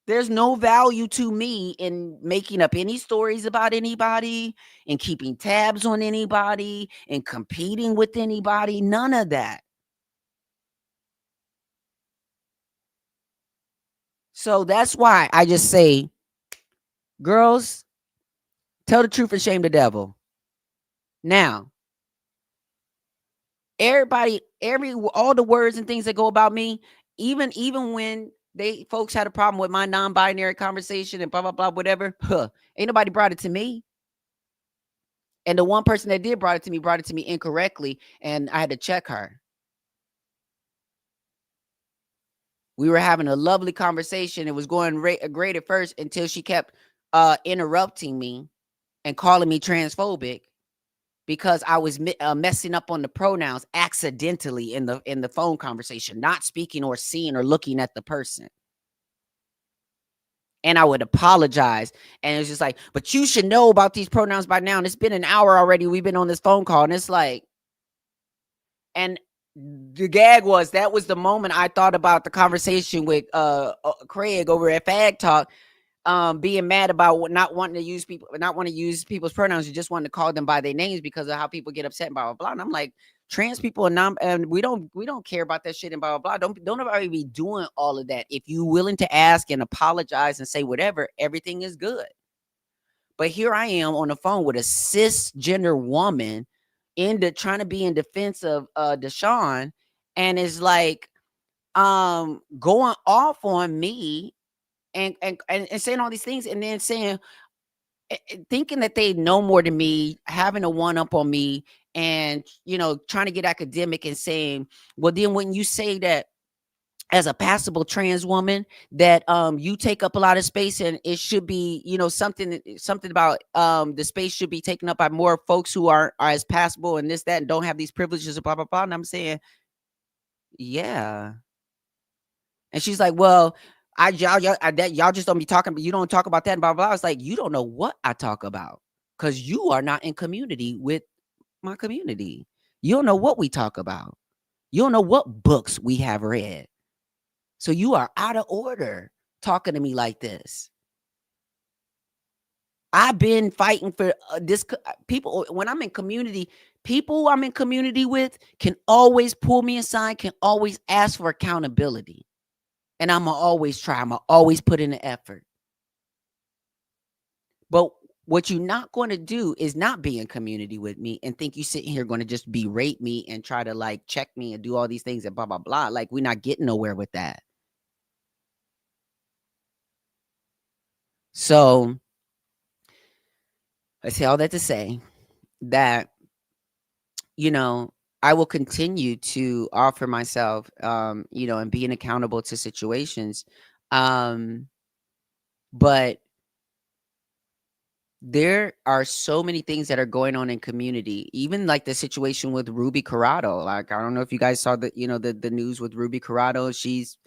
There's no value to me in making up any stories about anybody, and keeping tabs on anybody, and competing with anybody. None of that. So that's why I just say, girls, tell the truth and shame the devil. Now, everybody, all the words and things that go about me, even when folks had a problem with my non-binary conversation and blah blah blah, whatever, ain't nobody brought it to me. And the one person that did brought it to me incorrectly, and I had to check her. We were having a lovely conversation. It was going great at first until she kept interrupting me and calling me transphobic because I was messing up on the pronouns accidentally in the phone conversation, not speaking or seeing or looking at the person. And I would apologize. And it's just like, but you should know about these pronouns by now. And it's been an hour already. We've been on this phone call. And it's like, and the gag was, that was the moment I thought about the conversation with Craig over at Fag Talk, being mad about not wanting to use people's pronouns. You just want to call them by their names because of how people get upset and blah blah blah. And I'm like, trans people and we don't care about that shit and blah blah blah. Don't nobody be doing all of that. If you willing to ask and apologize and say whatever, everything is good. But here I am on the phone with a cisgender woman trying to be in defense of Deshaun, and is like going off on me and saying all these things, and then saying, thinking that they know more than me, having a one up on me, and trying to get academic and saying, well, then when you say that as a passable trans woman, that you take up a lot of space, and it should be something about the space should be taken up by more folks who are as passable and this, that, and don't have these privileges, blah blah blah. And I'm saying, yeah. And she's like, well, y'all just don't be talking, but you don't talk about that and blah blah blah. It's like, you don't know what I talk about because you are not in community with my community. You don't know what we talk about. You don't know what books we have read. So you are out of order talking to me like this. I've been fighting for this. People, when I'm in community, people I'm in community with can always pull me aside, can always ask for accountability. And I'm going to always try. I'm going to always put in the effort. But what you're not going to do is not be in community with me and think you sitting here going to just berate me and try to like check me and do all these things and blah, blah, blah. Like, we're not getting nowhere with that. So I say all that to say that, I will continue to offer myself, and being accountable to situations. But there are so many things that are going on in community, even like the situation with Ruby Corrado. Like, I don't know if you guys saw the news with Ruby Corrado. She's,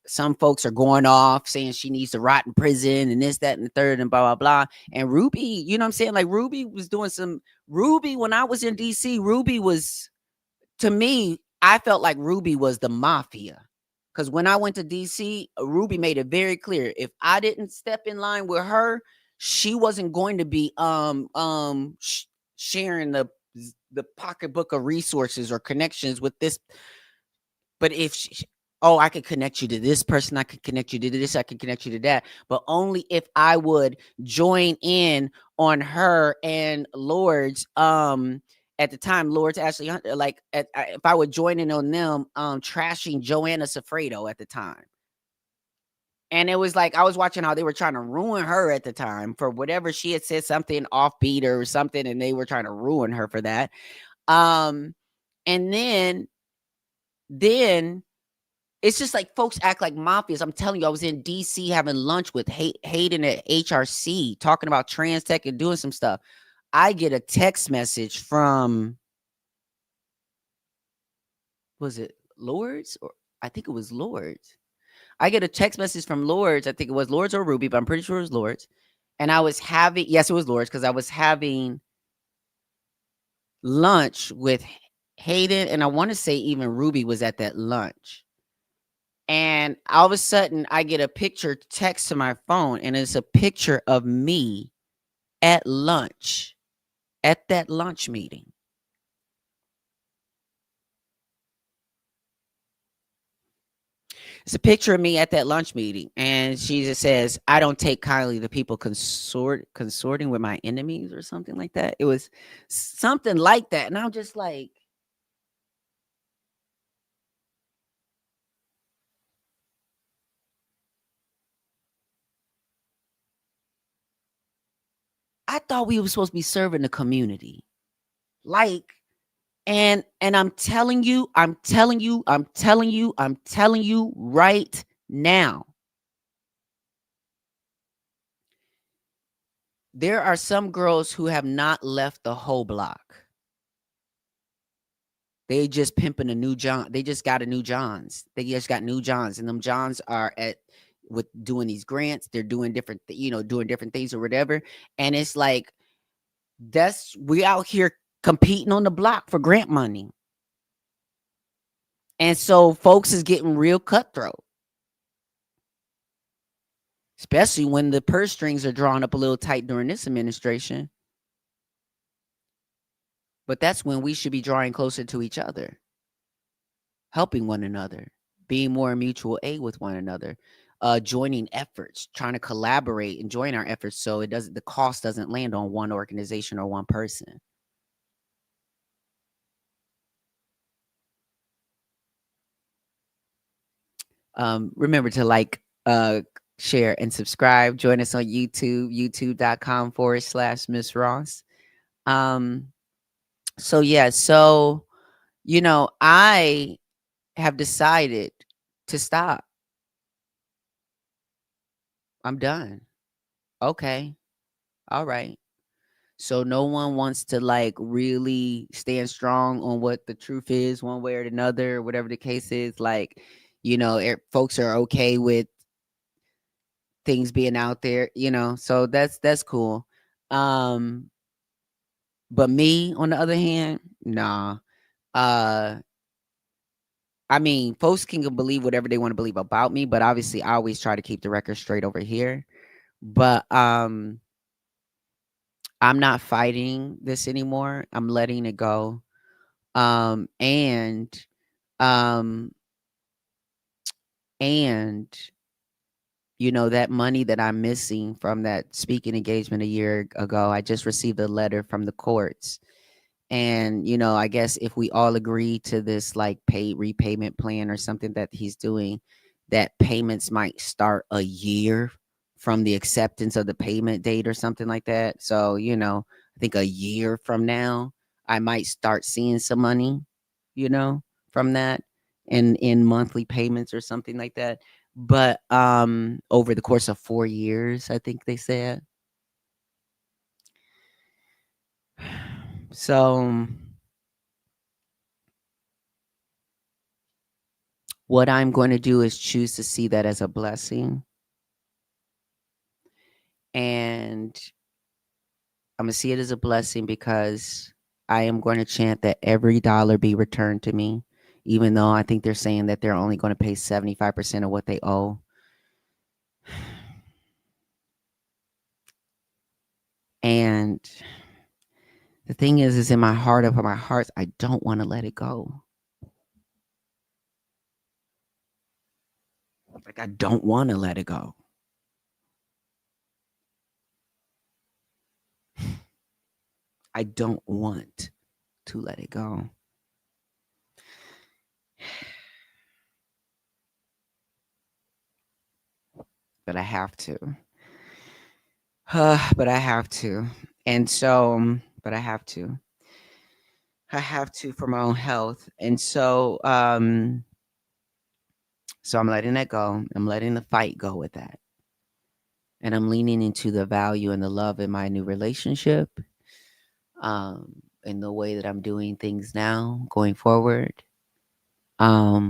some folks are going off saying she needs to rot in prison and this, that, and the third and blah, blah, blah. And Ruby, you know what I'm saying? Like, Ruby was doing Ruby, when I was in DC, Ruby was, to me, I felt like Ruby was the mafia. Because when I went to DC, Ruby made it very clear, if I didn't step in line with her, she wasn't going to be sharing the pocketbook of resources or connections with this. But if I could connect you to this person, I could connect you to this, I could connect you to that, but only if I would join in on her and Lord's at the time, Lord's Ashley Hunter, like if I would join in on them trashing Joanna Safredo at the time. And it was like I was watching how they were trying to ruin her at the time for whatever she had said something offbeat or something, and they were trying to ruin her for that. And then it's just like folks act like mafias. I'm telling you, I was in DC having lunch with Hayden at HRC talking about trans tech and doing some stuff. I get a text message from, was it Lords? Or I think it was Lords. I get a text message from Lords. I think it was Lords or Ruby, but I'm pretty sure it was Lords. And I was having, yes, it was Lords, because I was having lunch with Hayden, and I want to say even Ruby was at that lunch. And all of a sudden, I get a picture text to my phone, and it's a picture of me at lunch, at that lunch meeting. It's a picture of me at that lunch meeting, and she just says, "I don't take kindly to people consorting with my enemies," or something like that. It was something like that, and I'm just like, I thought we were supposed to be serving the community, like, and I'm telling you right now. There are some girls who have not left the whole block. They just pimping a new John. They just got a new Johns. They just got new Johns, and them Johns are at with doing these grants. They're doing different, doing different things or whatever. And it's like we out here competing on the block for grant money, and so folks is getting real cutthroat, especially when the purse strings are drawn up a little tight during this administration. But that's when we should be drawing closer to each other, helping one another, being more in mutual aid with one another, joining efforts, trying to collaborate and join our efforts so the cost doesn't land on one organization or one person. Remember to like, share, and subscribe. Join us on YouTube, youtube.com/Miss Ross. So yeah, I have decided to stop. I'm done. Okay. All right. So no one wants to like really stand strong on what the truth is one way or another, whatever the case is. Like, folks are okay with things being out there, so that's cool. But me, on the other hand, nah. I mean, folks can believe whatever they want to believe about me, but obviously I always try to keep the record straight over here. But I'm not fighting this anymore. I'm letting it go. And that money that I'm missing from that speaking engagement a year ago, I just received a letter from the courts. And, I guess if we all agree to this like paid repayment plan or something that he's doing, that payments might start a year from the acceptance of the payment date or something like that. So, I think a year from now, I might start seeing some money, from that in monthly payments or something like that. But over the course of 4 years, I think they said. So what I'm going to do is choose to see that as a blessing. And I'm going to see it as a blessing because I am going to chant that every dollar be returned to me, even though I think they're saying that they're only going to pay 75% of what they owe. And the thing is in my heart of my hearts, I don't want to let it go. Like, I don't want to let it go. I don't want to let it go. but I have to. But I have to. And so, but I have to. I have to for my own health. And so I'm letting that go. I'm letting the fight go with that. And I'm leaning into the value and the love in my new relationship. In the way that I'm doing things now, going forward. Yeah.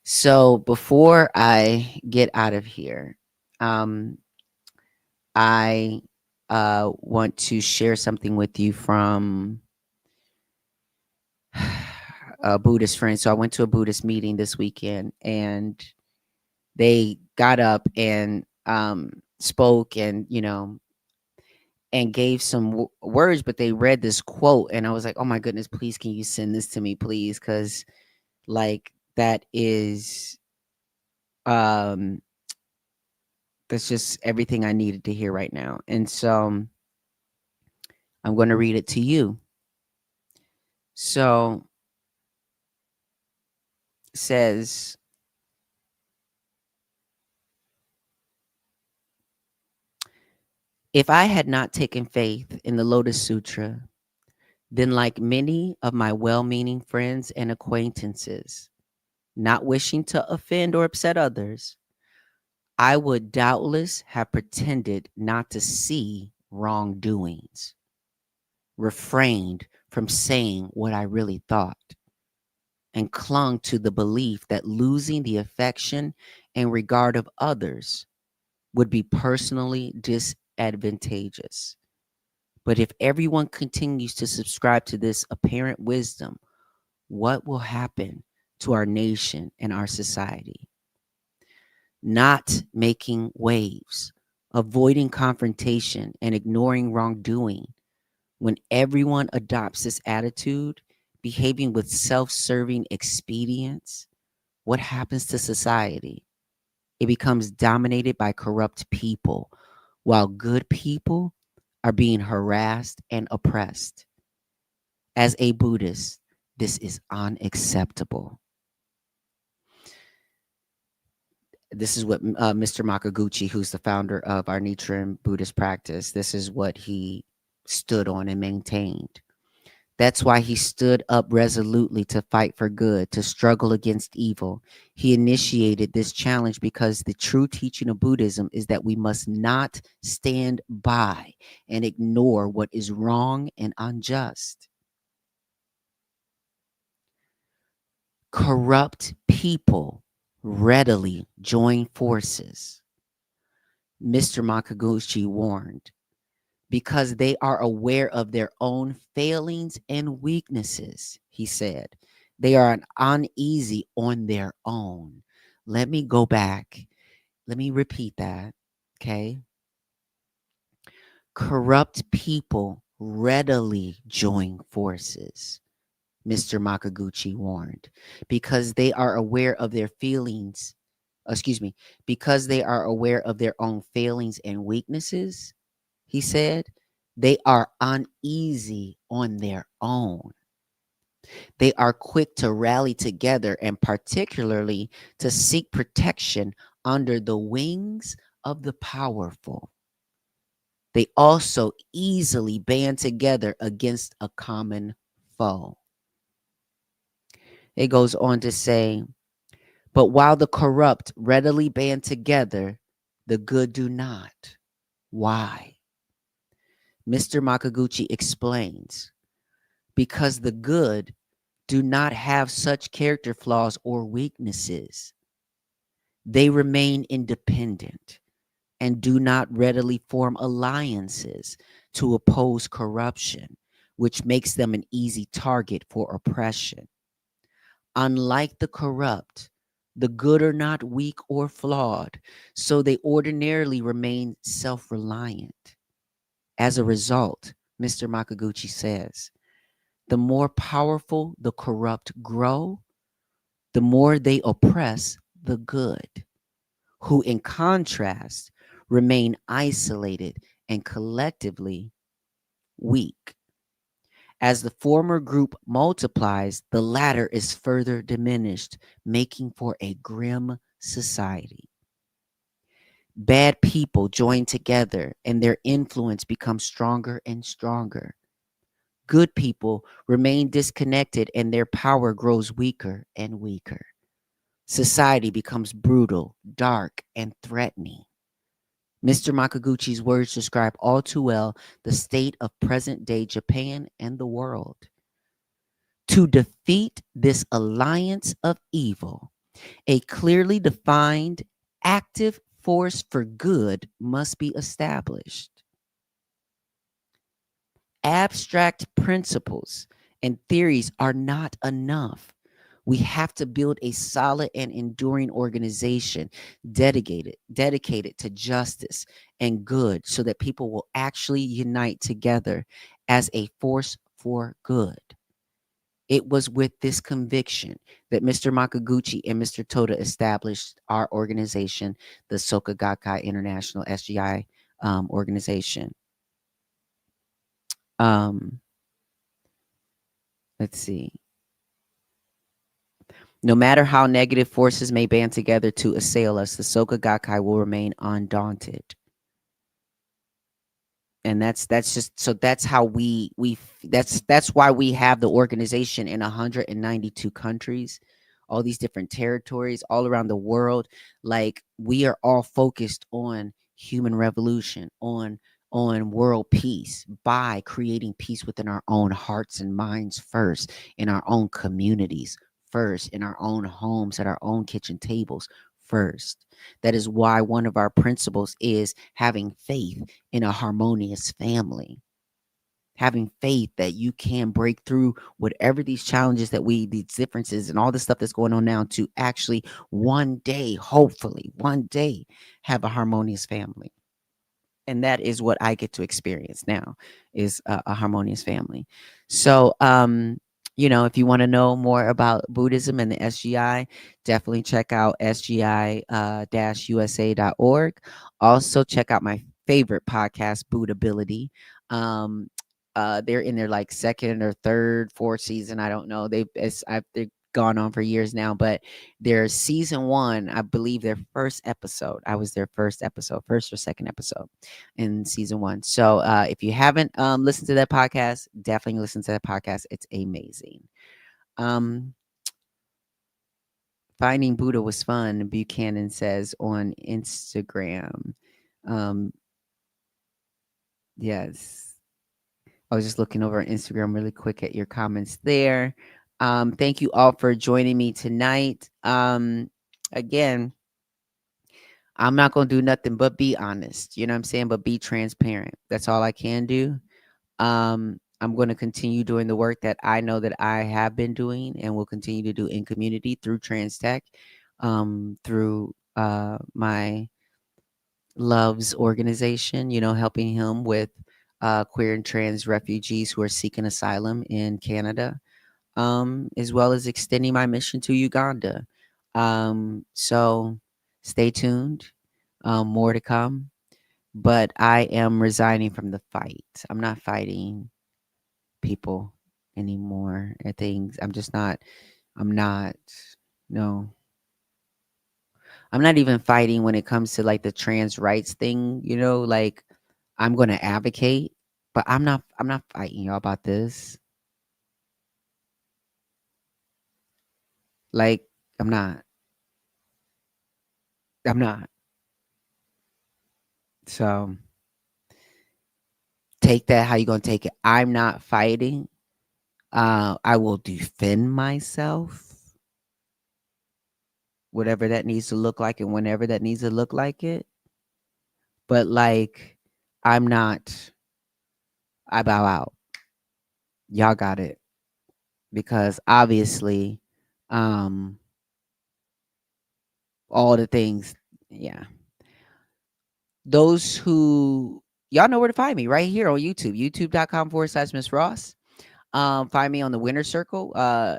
So before I get out of here, I want to share something with you from a Buddhist friend. So I went to a Buddhist meeting this weekend, and they got up and spoke, and and gave some words, but they read this quote, and I was like, oh my goodness, please, can you send this to me, please? Because like that is that's just everything I needed to hear right now. And so I'm going to read it to you. So it says, if I had not taken faith in the Lotus Sutra, then like many of my well-meaning friends and acquaintances, not wishing to offend or upset others, I would doubtless have pretended not to see wrongdoings, refrained from saying what I really thought, and clung to the belief that losing the affection and regard of others would be personally disadvantageous. But if everyone continues to subscribe to this apparent wisdom, what will happen to our nation and our society? Not making waves, avoiding confrontation, and ignoring wrongdoing. When everyone adopts this attitude, behaving with self-serving expedience, what happens to society? It becomes dominated by corrupt people, while good people are being harassed and oppressed. As a Buddhist, this is unacceptable. This is what Mr. Makaguchi, who's the founder of our Nichiren Buddhist practice, this is what he stood on and maintained. That's why he stood up resolutely to fight for good, to struggle against evil. He initiated this challenge because the true teaching of Buddhism is that we must not stand by and ignore what is wrong and unjust. Corrupt people readily join forces, Mr. Makaguchi warned, because they are aware of their own failings and weaknesses, he said. They are uneasy on their own. Let me go back. Let me repeat that, okay? Corrupt people readily join forces, Mr. Makaguchi warned, because they are aware of their feelings, because they are aware of their own failings and weaknesses, he said. They are uneasy on their own. They are quick to rally together and particularly to seek protection under the wings of the powerful. They also easily band together against a common foe. It goes on to say, but while the corrupt readily band together, the good do not. Why? Mr. Makaguchi explains, because the good do not have such character flaws or weaknesses. They remain independent and do not readily form alliances to oppose corruption, which makes them an easy target for oppression. Unlike the corrupt, the good are not weak or flawed, so they ordinarily remain self-reliant. As a result, Mr. Makaguchi says, the more powerful the corrupt grow, the more they oppress the good, who in contrast remain isolated and collectively weak. As the former group multiplies, the latter is further diminished, making for a grim society. Bad people join together and their influence becomes stronger and stronger. Good people remain disconnected and their power grows weaker and weaker. Society becomes brutal, dark, and threatening. Mr. Makaguchi's words describe all too well the state of present day Japan and the world. To defeat this alliance of evil, a clearly defined active force for good must be established. Abstract principles and theories are not enough. We have to build a solid and enduring organization dedicated to justice and good so that people will actually unite together as a force for good. It was with this conviction that Mr. Makaguchi and Mr. Toda established our organization, the Soka Gakkai International SGI organization. Let's see. No matter how negative forces may band together to assail us, the Soka Gakkai will remain undaunted. And that's just so that's how that's why we have the organization in 192 countries, all these different territories all around the world. Like, we are all focused on human revolution, on world peace, by creating peace within our own hearts and minds first, in our own communities first, in our own homes, at our own kitchen tables first. That is why one of our principles is having faith in a harmonious family. Having faith that you can break through whatever these challenges these differences and all the stuff that's going on now, to actually one day, hopefully one day, have a harmonious family. And that is what I get to experience now, is a harmonious family. So, if you want to know more about Buddhism and the SGI, definitely check out sgi-usa.org. Also, check out my favorite podcast, Buddhability. They're in their like second or third, fourth season. I don't know. They've gone on for years now, but their season 1, I believe their first episode, I was their first or second episode in season 1. So if you haven't listened to that podcast, definitely listen to that podcast. It's amazing. Finding Buddha was fun, Buchanan says on Instagram. Yes. I was just looking over on Instagram really quick at your comments there. Thank you all for joining me tonight. Again, I'm not going to do nothing but be honest, you know what I'm saying? But be transparent. That's all I can do. I'm going to continue doing the work that I know that I have been doing and will continue to do in community through Trans Tech, through my Love's organization, helping him with queer and trans refugees who are seeking asylum in Canada, as well as extending my mission to Uganda. So stay tuned. More to come. But I am resigning from the fight. I'm not fighting people anymore at things. No. I'm not even fighting when it comes to like the trans rights thing, like I'm going to advocate, but I'm not fighting y'all about this. Like, I'm not. So take that how you going to take it. I'm not fighting. I will defend myself, whatever that needs to look like and whenever that needs to look like it. But like, I bow out. Y'all got it. Because obviously, all the things, yeah. Those who, y'all know where to find me, right here on YouTube, youtube.com/Miss Ross. Find me on the Winner Circle. I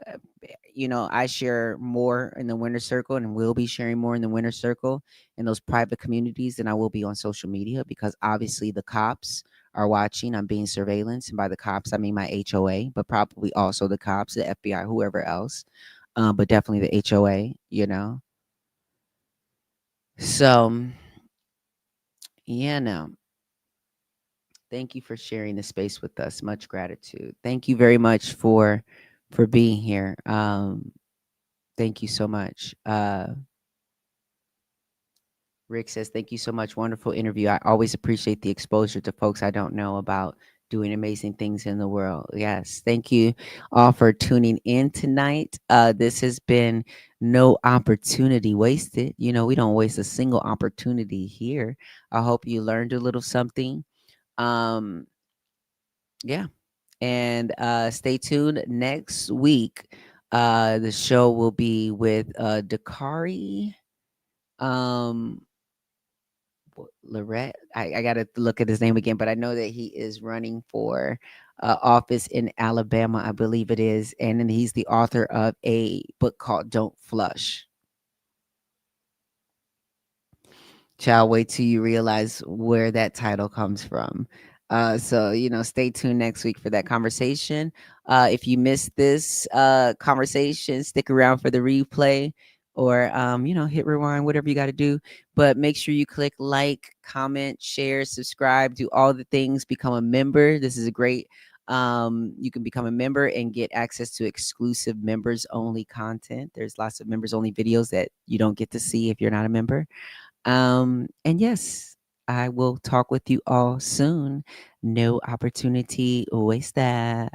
share more in the Winner Circle and will be sharing more in the Winner Circle in those private communities than I will be on social media, because obviously the cops are watching. I'm being surveillanced. And by the cops, I mean my HOA, but probably also the cops, the FBI, whoever else. But definitely the HOA, So, yeah, no. Thank you for sharing the space with us. Much gratitude. Thank you very much for being here. Thank you so much. Rick says, thank you so much. Wonderful interview. I always appreciate the exposure to folks I don't know about doing amazing things in the world. Yes. Thank you all for tuning in tonight. This has been No Opportunity Wasted. You know, we don't waste a single opportunity here. I hope you learned a little something. Yeah. And stay tuned next week. The show will be with Dakari. Lorette. I got to look at his name again, but I know that he is running for office in Alabama, I believe it is. And then he's the author of a book called Don't Flush. Child, wait till you realize where that title comes from. So, stay tuned next week for that conversation. If you missed this conversation, stick around for the replay or, hit rewind, whatever you got to do. But make sure you click like, comment, share, subscribe, do all the things, become a member. This is a great, you can become a member and get access to exclusive members only content. There's lots of members only videos that you don't get to see if you're not a member. And yes, I will talk with you all soon. No opportunity wasted.